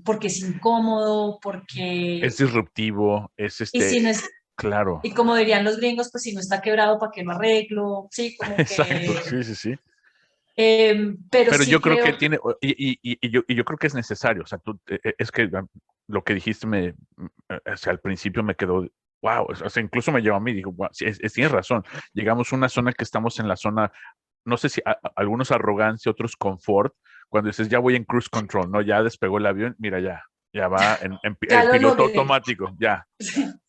porque es incómodo, Es porque, disruptivo, y si no es, claro, y como dirían los gringos, pues si no está quebrado, ¿para qué lo arreglo? Sí, como exacto, que sí, sí, sí. pero Pero sí yo creo que creo, tiene, y yo creo que es necesario, o sea, es que lo que dijiste o sea, al principio me quedó, wow, o sea, incluso me llevó a mí, dijo, wow, sí, tienes razón, llegamos a una zona que estamos en la zona, no sé si algunos arrogancia, otros confort, cuando dices, ya voy en cruise control, ¿no? Ya despegó el avión, mira, ya va ya el lo piloto logré. automático, ya,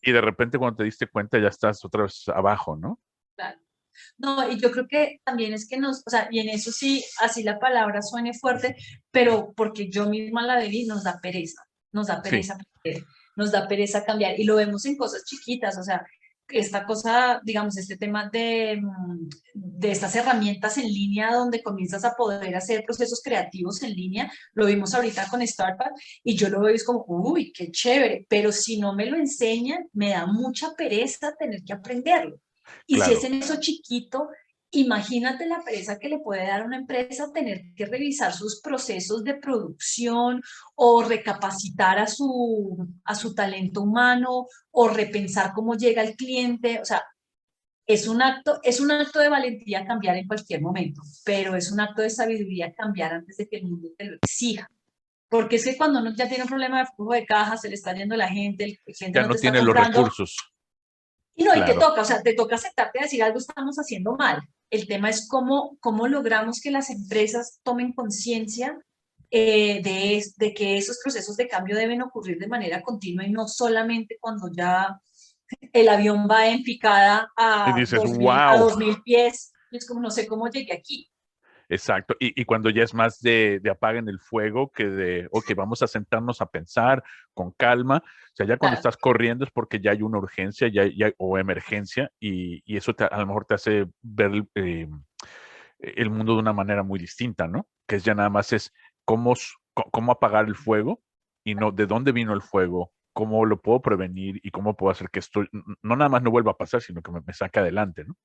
y de repente cuando te diste cuenta ya estás otra vez abajo, ¿no? Claro. No, y yo creo que también es que o sea, y en eso sí, así la palabra suene fuerte, pero porque yo misma la viví, nos da Sí, pereza aprender, nos da pereza cambiar, y lo vemos en cosas chiquitas, o sea, esta cosa, digamos, este tema de estas herramientas en línea donde comienzas a poder hacer procesos creativos en línea, lo vimos ahorita con Startup, y yo lo veo y es como, uy, qué chévere, pero si no me lo enseñan, me da mucha pereza tener que aprenderlo. Y si es claro. en eso chiquito, Imagínate la pereza que le puede dar a una empresa tener que revisar sus procesos de producción o recapacitar a su talento humano o repensar cómo llega el cliente. O sea, es un acto de valentía cambiar en cualquier momento, pero es un acto de sabiduría cambiar antes de que el mundo te lo exija. Porque es que cuando uno ya tiene un problema de flujo de caja, se le está yendo la gente, el cliente Ya no te no está tiene los comprando, recursos, y no, y te claro. toca, o sea, te toca sentarte a decir algo estamos haciendo mal. El tema es cómo logramos que las empresas tomen conciencia de que esos procesos de cambio deben ocurrir de manera continua y no solamente cuando ya el avión va en picada Y a dices, 2000 wow, 2000 pies. Y es como, no sé cómo llegué aquí. exacto. Y cuando ya es más de apaguen el fuego que de, ok, vamos a sentarnos a pensar con calma. O sea, ya cuando Claro. estás corriendo es porque ya hay una urgencia o emergencia y eso a lo mejor te hace ver el mundo de una manera muy distinta, ¿no? Que es ya nada más es cómo apagar el fuego y no de dónde vino el fuego, cómo lo puedo prevenir y cómo puedo hacer que esto no nada más no vuelva a pasar, sino que me saque adelante, ¿no?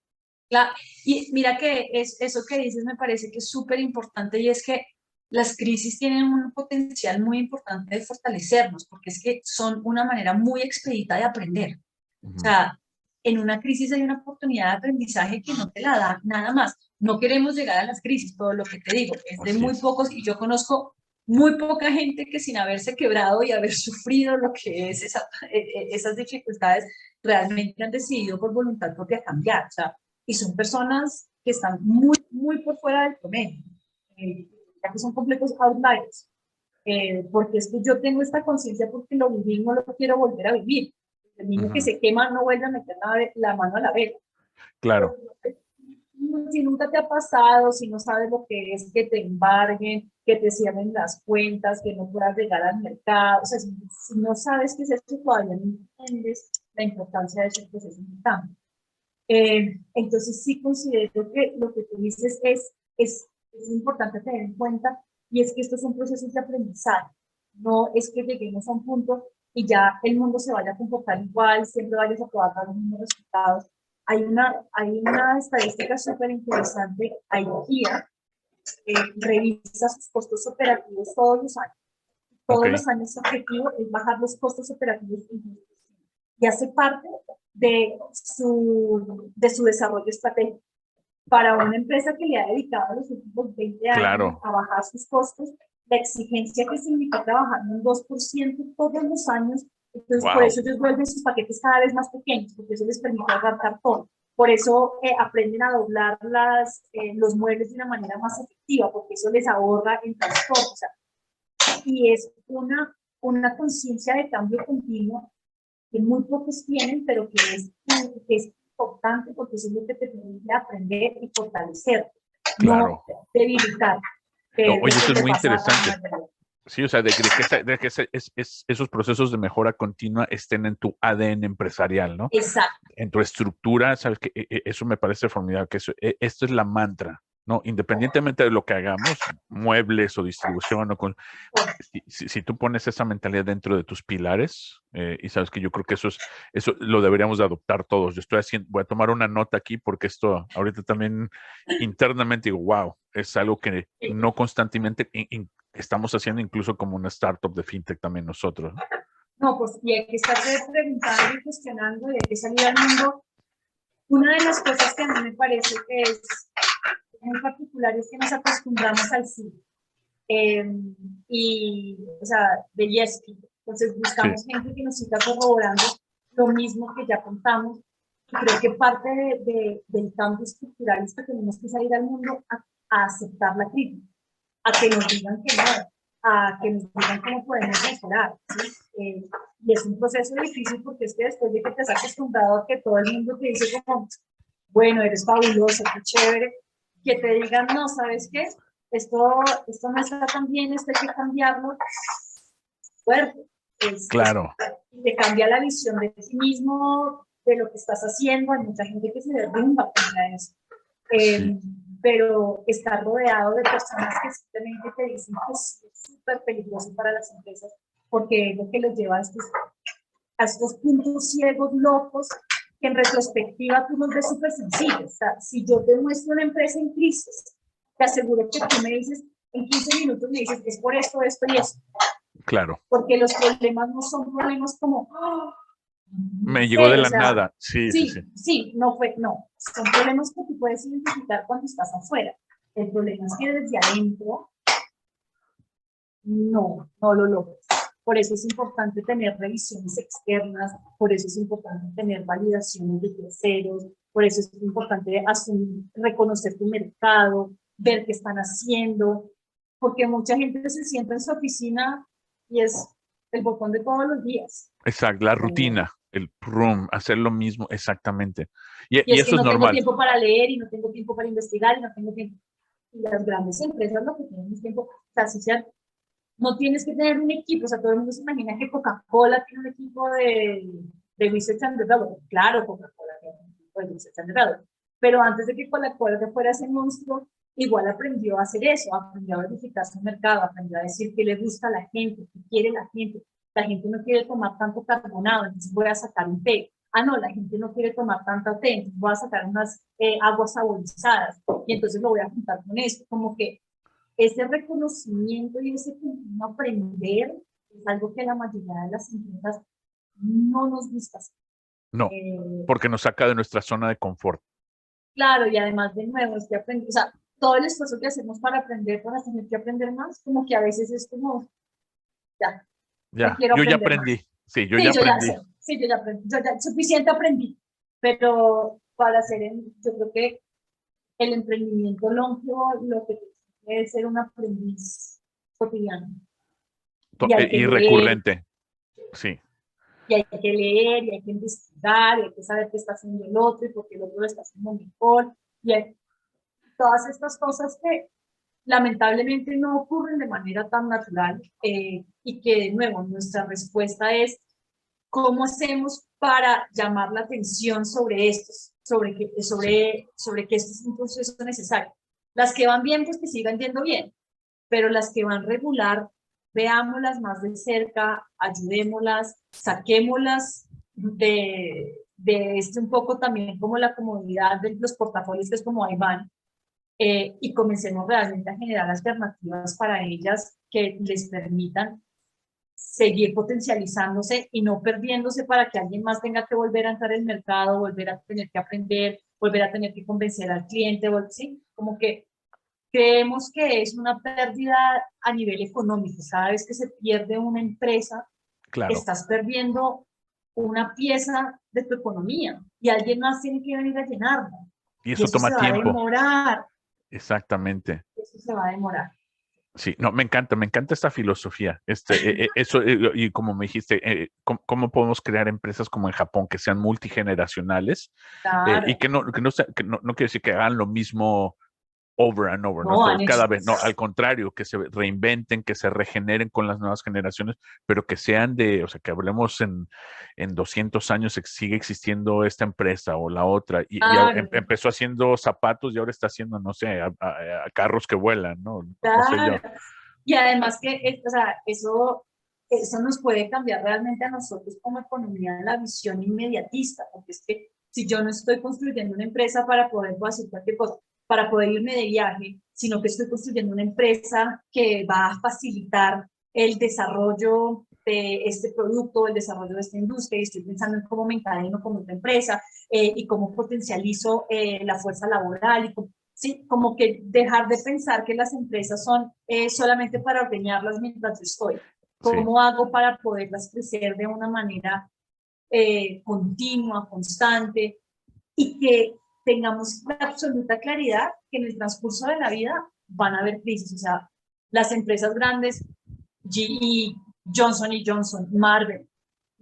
Y mira que eso que dices me parece que es súper importante y es que las crisis tienen un potencial muy importante de fortalecernos, porque es que son una manera muy expedita de aprender. O Ujú. sea, en una crisis hay una oportunidad de aprendizaje que no te la da nada más. No queremos llegar a las crisis, todo lo que te digo, es de Así muy es. pocos y yo conozco muy poca gente que sin haberse quebrado y haber sufrido lo que es esas dificultades, realmente han decidido por voluntad propia cambiar. O sea, y son personas que están muy por fuera del promedio, ya que son completos outliers, porque es que yo tengo esta conciencia porque lo viví, no lo quiero volver a vivir. El niño que Ujú. se quema no vuelve a meter la mano a la vela. Claro, Si nunca te ha pasado, si no sabes lo que es que te embarguen, que te cierren las cuentas, que no puedas llegar al mercado, o sea, si no sabes qué es esto, todavía no entiendes la importancia de ese proceso de cambio. Entonces sí considero que lo que tú dices es importante tener en cuenta y es que estos son procesos de aprendizaje. No es que lleguemos a un punto y ya el mundo se vaya a comportar igual, siempre vayas a poder dar los mismos resultados. Hay una estadística súper interesante. IKEA revisa sus costos operativos todos los años. ok, Todos los años su objetivo es bajar los costos operativos y hace parte de su desarrollo estratégico. Para una empresa que le ha dedicado los últimos 20 años claro, a bajar sus costos, la exigencia que significa trabajar un 2% todos los años, entonces por wow, eso ellos vuelven sus paquetes cada vez más pequeños, porque eso les permite ahorrar cartón. Por eso aprenden a doblar los muebles de una manera más efectiva, porque eso les ahorra en transporte. O sea, y es una conciencia de cambio continuo que muy pocos tienen, pero que es importante porque eso es lo que te permite aprender y fortalecer, no claro. debilitar, que es lo Oye, eso es que le muy pasa a la interesante. mayoría. Sí, o sea, de que esos procesos de mejora continua estén en tu ADN empresarial, ¿no? Exacto. En tu estructura, sabes que eso me parece formidable, que esto es la mantra, ¿no? Independientemente de lo que hagamos, muebles o distribución o con, si tú pones esa mentalidad dentro de tus pilares, y sabes que yo creo que eso lo deberíamos de adoptar todos. Yo estoy haciendo, voy a tomar una nota aquí porque esto ahorita también internamente digo, wow, es algo que no constantemente estamos haciendo incluso como una startup de fintech también nosotros, ¿no? No, pues y hay que estar preguntando y cuestionando y hay que salir al mundo. Una de las cosas que a mí me parece que es muy particular es que nos acostumbramos al sí. Y, o sea, de yes. Entonces Sí, buscamos gente que nos siga corroborando lo mismo que ya contamos. Y creo que parte del cambio estructural es que tenemos que salir al mundo a aceptar la crítica, a que nos digan que no, a que nos digan cómo podemos mejorar. ¿Sí? Y es un proceso difícil porque es que después de que te has acostumbrado a que todo el mundo te dice como, bueno, eres fabuloso, qué chévere, que te digan, no, ¿sabes qué? Esto no está tan bien, esto hay que cambiarlo, fuerte. claro, Te cambia la visión de ti mismo, de lo que estás haciendo. Hay mucha gente que se derrumba contra eso. sí. Pero estar rodeado de personas que simplemente te dicen que es súper peligroso para las empresas, porque es lo que los lleva a estos puntos ciegos locos que en retrospectiva tú los ves súper sencillos. O sea, si yo te muestro una empresa en crisis, te aseguro que tú me dices, en 15 minutos me dices, es por esto, esto y esto. Claro. Porque los problemas no son problemas como, oh, no Me llegó de sé, o la sea, nada. Sí, sí, sí. sí, no, son problemas que tú puedes identificar cuando estás afuera. El problema es que desde adentro no lo logras. Por eso es importante tener revisiones externas, por eso es importante tener validaciones de terceros, por eso es importante reconocer tu mercado, ver qué están haciendo, porque mucha gente se sienta en su oficina y es el botón de todos los días. Exacto, la rutina, el prum, hacer lo mismo, exactamente. Y Y es que eso es no tengo normal. tiempo para leer y no tengo tiempo para investigar y no tengo tiempo. Y las grandes empresas lo que tienen es tiempo, o sea, si sea, no tienes que tener un equipo, o sea, todo el mundo se imagina que Coca-Cola tiene un equipo de Research and Development. Claro, Coca-Cola tiene un equipo de Research and Development. Pero antes de que Coca-Cola fuera ese monstruo, igual aprendió a hacer eso, aprendió a verificar su mercado, aprendió a decir qué le gusta a la gente, qué quiere la gente. La gente no quiere tomar tanto carbonado, entonces voy a sacar un té. Ah, no, la gente no quiere tomar tanta té, entonces voy a sacar unas aguas saborizadas y entonces lo voy a juntar con esto. Como que ese reconocimiento y ese continuo aprender es algo que la mayoría de las empresas no nos gusta hacer. No, porque nos saca de nuestra zona de confort. Claro, y además de nuevo, es que aprender, o sea, todo el esfuerzo que hacemos para aprender, para tener que aprender más, como que a veces es como, ya, no Ya, quiero yo ya aprender más. aprendí. Sí, yo ya Sí, yo ya aprendí. sé, sí, yo ya aprendí, yo ya suficiente aprendí, pero para hacer, yo creo que el emprendimiento longevo lo que tiene es ser un aprendiz cotidiano. Y hay que Y leer, recurrente. Sí, y hay que leer, y hay que investigar, y hay que saber qué está haciendo el otro, y por qué el otro lo está haciendo mejor, y hay todas estas cosas que lamentablemente no ocurren de manera tan natural, y que de nuevo nuestra respuesta es cómo hacemos para llamar la atención sobre estos, sobre que esto es un proceso necesario. Las que van bien, pues que sigan yendo bien, pero las que van regular, veámoslas más de cerca, ayudémoslas, saquémoslas de un poco también como la comodidad de los portafolios, que es como ahí van, y comencemos realmente a generar alternativas para ellas que les permitan seguir potencializándose y no perdiéndose para que alguien más tenga que volver a entrar en el mercado, volver a tener que aprender, volver a tener que convencer al cliente, ¿sí? Como que creemos que es una pérdida a nivel económico. Cada vez que se pierde una empresa, claro. estás perdiendo una pieza de tu economía y alguien más tiene que venir a llenarla. Y Y eso eso toma se va a tiempo. demorar. Exactamente. Eso se va a demorar. Sí, no, me encanta esta filosofía. Eso, y como me dijiste, ¿cómo podemos crear empresas como en Japón que sean multigeneracionales y Claro. no quiere decir que hagan lo mismo over and over, ¿no? No Esto han hecho. cada vez, no, al contrario, que se reinventen, que se regeneren con las nuevas generaciones, pero que sean o sea, que hablemos en 200 años sigue existiendo esta empresa o la otra, Claro. empezó haciendo zapatos y ahora está haciendo, no sé, a carros que vuelan, ¿no? No sé yo. Claro. Y además que, o sea, eso nos puede cambiar realmente a nosotros como economía la visión inmediatista, porque es que si yo no estoy construyendo una empresa para poder hacer cualquier cosa, para poder irme de viaje, sino que estoy construyendo una empresa que va a facilitar el desarrollo de este producto, el desarrollo de esta industria, y estoy pensando en cómo me encadeno como otra empresa, y cómo potencializo la fuerza laboral, y cómo, sí, como que dejar de pensar que las empresas son solamente para ordeñarlas mientras yo estoy. Sí, ¿Cómo hago para poderlas crecer de una manera continua, constante, y que tengamos la absoluta claridad que en el transcurso de la vida van a haber crisis? O sea, las empresas grandes, GE, Johnson, Marvel,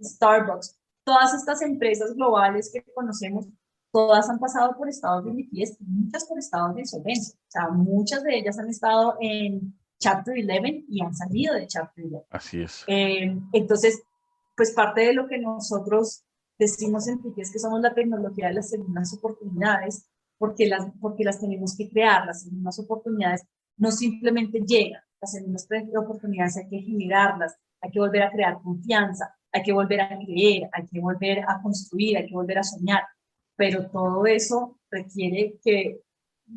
Starbucks, todas estas empresas globales que conocemos, todas han pasado por estados de liquidez, muchas por estados de insolvencia. O sea, muchas de ellas han estado en Chapter 11 y han salido de Chapter 11. así es. Entonces, pues parte de lo que nosotros decimos en Tiki es que somos la tecnología de las segundas oportunidades, porque las tenemos que crear. Las segundas oportunidades no simplemente llegan, las segundas oportunidades hay que generarlas, hay que volver a crear confianza, hay que volver a creer, hay que volver a construir, hay que volver a soñar, pero todo eso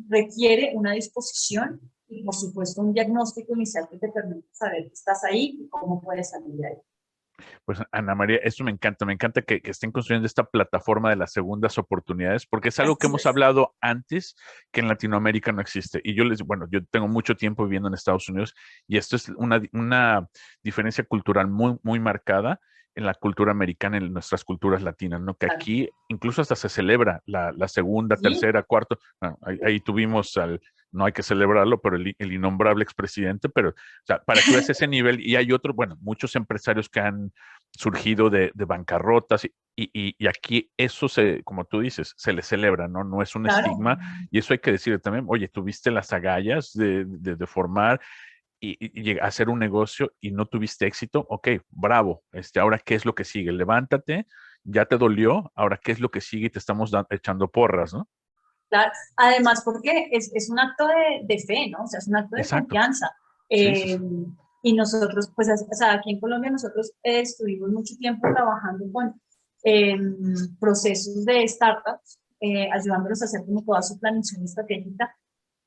requiere una disposición y, por supuesto, un diagnóstico inicial que te permite saber que estás ahí y cómo puedes salir de ahí. Pues Ana María, esto me encanta que estén construyendo esta plataforma de las segundas oportunidades, porque es algo que Así hemos es. hablado antes que en Latinoamérica no existe. Y bueno, yo tengo mucho tiempo viviendo en Estados Unidos y esto es una diferencia cultural muy, muy marcada en la cultura americana, en nuestras culturas latinas, ¿no? Que Claro. aquí incluso hasta se celebra la segunda, Sí, tercera, cuarto. Bueno, ahí tuvimos no hay que celebrarlo, pero el innombrable expresidente, pero o sea, para que veas ese nivel, y hay otro, bueno, muchos empresarios que han surgido de bancarrotas y aquí eso como tú dices, se le celebra, ¿no? No es un claro. estigma y eso hay que decir también, oye, tuviste las agallas de formar y hacer un negocio y no tuviste éxito, ok, bravo, ahora ¿qué es lo que sigue? Levántate, ya te dolió, ahora ¿qué es lo que sigue? Y te estamos echando porras, ¿no? Claro. Además, porque es un acto de fe, ¿no? O sea, es un acto de Exacto, confianza. sí, sí, Eh, sí. y nosotros, pues, o sea, aquí en Colombia nosotros estuvimos mucho tiempo trabajando con procesos de startups, ayudándolos a hacer como toda su planeación estratégica.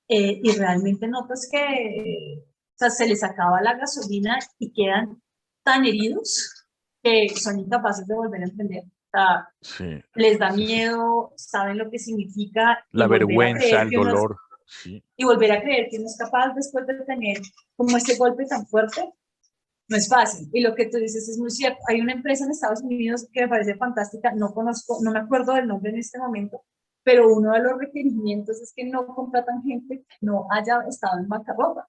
Y realmente notas que o sea, se les acaba la gasolina y quedan tan heridos que son incapaces de volver a emprender. O sea, Sí, les da sí, sí. miedo, saben lo que significa La vergüenza, el dolor, sí, y volver a creer que uno es capaz después de tener como ese golpe tan fuerte, no es fácil. Y lo que tú dices es muy cierto. Hay una empresa en Estados Unidos que me parece fantástica, no conozco, no me acuerdo del nombre en este momento, pero uno de los requerimientos es que no contratan gente que no haya estado en bancarrota.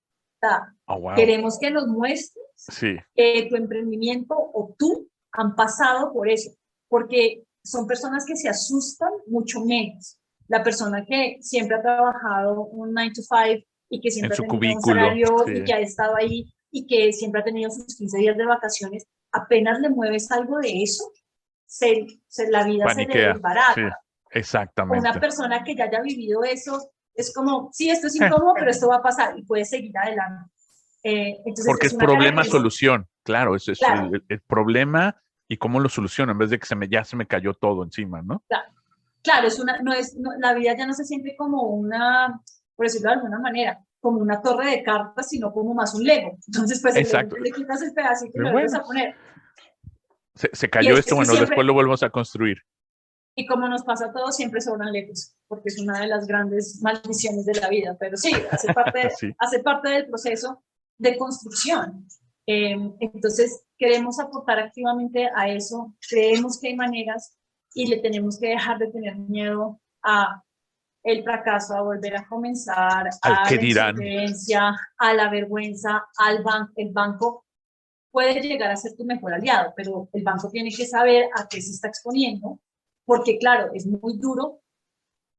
O sea, oh, wow, queremos que nos muestres sí, que tu emprendimiento o tú han pasado por eso, porque son personas que se asustan mucho menos. La persona que siempre ha trabajado un 9 to 5 y que en siempre ha su tenido un cubículo, salario y sí, que ha estado ahí y que siempre ha tenido sus 15 días de vacaciones, apenas le mueves algo de eso, la vida se le paniquea, sí, desbarata. O una exactamente. persona que ya haya vivido eso, es como, sí, esto es incómodo, pero esto va a pasar y puede seguir adelante. Entonces, Porque es es una característica, problema-solución, claro, es claro, el problema y cómo lo soluciono en vez de que ya se me cayó todo encima, ¿no? claro, claro, la vida ya no se siente como una, por decirlo de alguna manera, como una torre de cartas, sino como más un Lego. Entonces, pues el Lego Exacto. le quitas el pedacito y lo vuelves Bueno, a poner. se Y, cayó esto, y bueno, después siempre, lo volvemos a construir. y como nos pasa a todos, siempre sobran Legos, porque es una de las grandes maldiciones de la vida. Pero sí, Sí, hace parte del proceso de construcción. Entonces, queremos aportar activamente a eso. Creemos que hay maneras y le tenemos que dejar de tener miedo a el fracaso, a volver a comenzar, al a que la dirán. insolvencia, a la vergüenza, el banco puede llegar a ser tu mejor aliado, pero el banco tiene que saber a qué se está exponiendo, porque claro, es muy duro,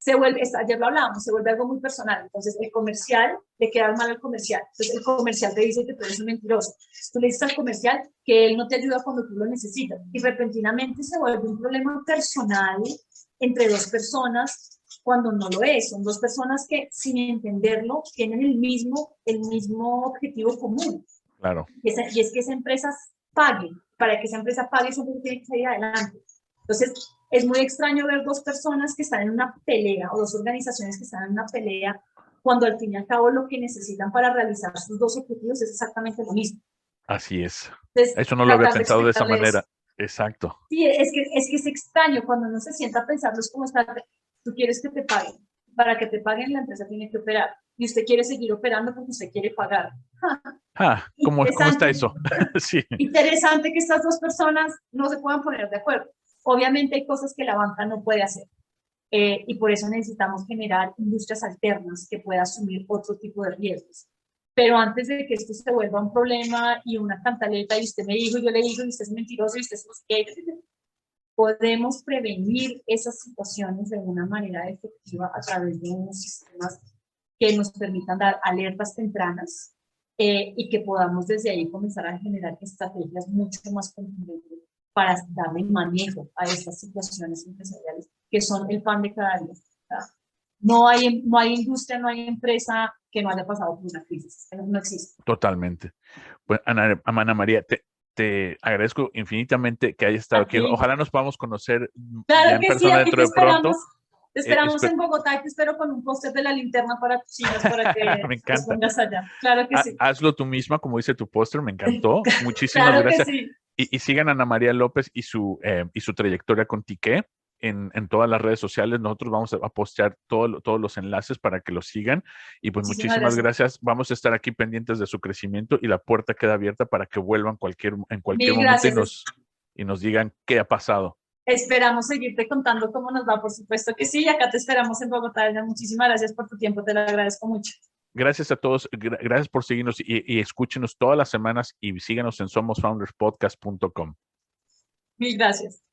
ayer lo hablábamos, se vuelve algo muy personal, entonces el comercial, le queda mal al comercial, entonces el comercial te dice que tú eres un mentiroso, entonces, tú le dices al comercial que él no te ayuda cuando tú lo necesitas, y repentinamente se vuelve un problema personal entre dos personas, cuando no lo es, son dos personas que sin entenderlo tienen el mismo objetivo común, Claro, y es que esa empresa pague, para que esa empresa pague, esa empresa tiene que salir adelante. Entonces, es muy extraño ver dos personas que están en una pelea o dos organizaciones que están en una pelea cuando al fin y al cabo lo que necesitan para realizar sus dos objetivos es exactamente lo mismo. así es. Entonces, Eso no lo había tratar de pensado de esa explicarles, manera. Exacto. sí, es que es extraño cuando uno se sienta a pensarlo, es como estar, tú quieres que te paguen, para que te paguen la empresa tiene que operar y usted quiere seguir operando porque usted quiere pagar. Ah, ¿cómo está Interesante, eso? Sí, interesante que estas dos personas no se puedan poner de acuerdo. Obviamente hay cosas que la banca no puede hacer y por eso necesitamos generar industrias alternas que puedan asumir otro tipo de riesgos. Pero antes de que esto se vuelva un problema y una cantaleta y usted me dijo, yo le digo, y usted es mentiroso y usted es gay, podemos prevenir esas situaciones de una manera efectiva a través de unos sistemas que nos permitan dar alertas tempranas y que podamos desde ahí comenzar a generar estrategias mucho más contundentes para darle manejo a estas situaciones empresariales que son el pan de cada día. ¿Verdad? No hay industria, no hay empresa que no haya pasado por una crisis. No existe. totalmente. Pues Ana María, te agradezco infinitamente que hayas estado aquí. Aquí. Ojalá nos podamos conocer Claro ya en que sí, persona aquí dentro de pronto. te esperamos en Bogotá y te espero con un póster de la linterna para tus hijas para que Me los encanta. pongas allá. Claro que sí. Hazlo tú misma, como dice tu póster, me encantó. Muchísimas Claro que gracias. sí. Y sigan a Ana María López y su trayectoria con Tiqué en todas las redes sociales. Nosotros vamos a postear todos los enlaces para que lo sigan. Y pues Muchísimas muchísimas gracias. gracias. Vamos a estar aquí pendientes de su crecimiento y la puerta queda abierta para que vuelvan en cualquier Mil momento gracias. y nos digan qué ha pasado. Esperamos seguirte contando cómo nos va, por supuesto que sí. Y acá te esperamos en Bogotá. Muchísimas gracias por tu tiempo, te lo agradezco mucho. Gracias a todos, gracias por seguirnos y escúchenos todas las semanas y síganos en somosfounderspodcast.com. Mil gracias.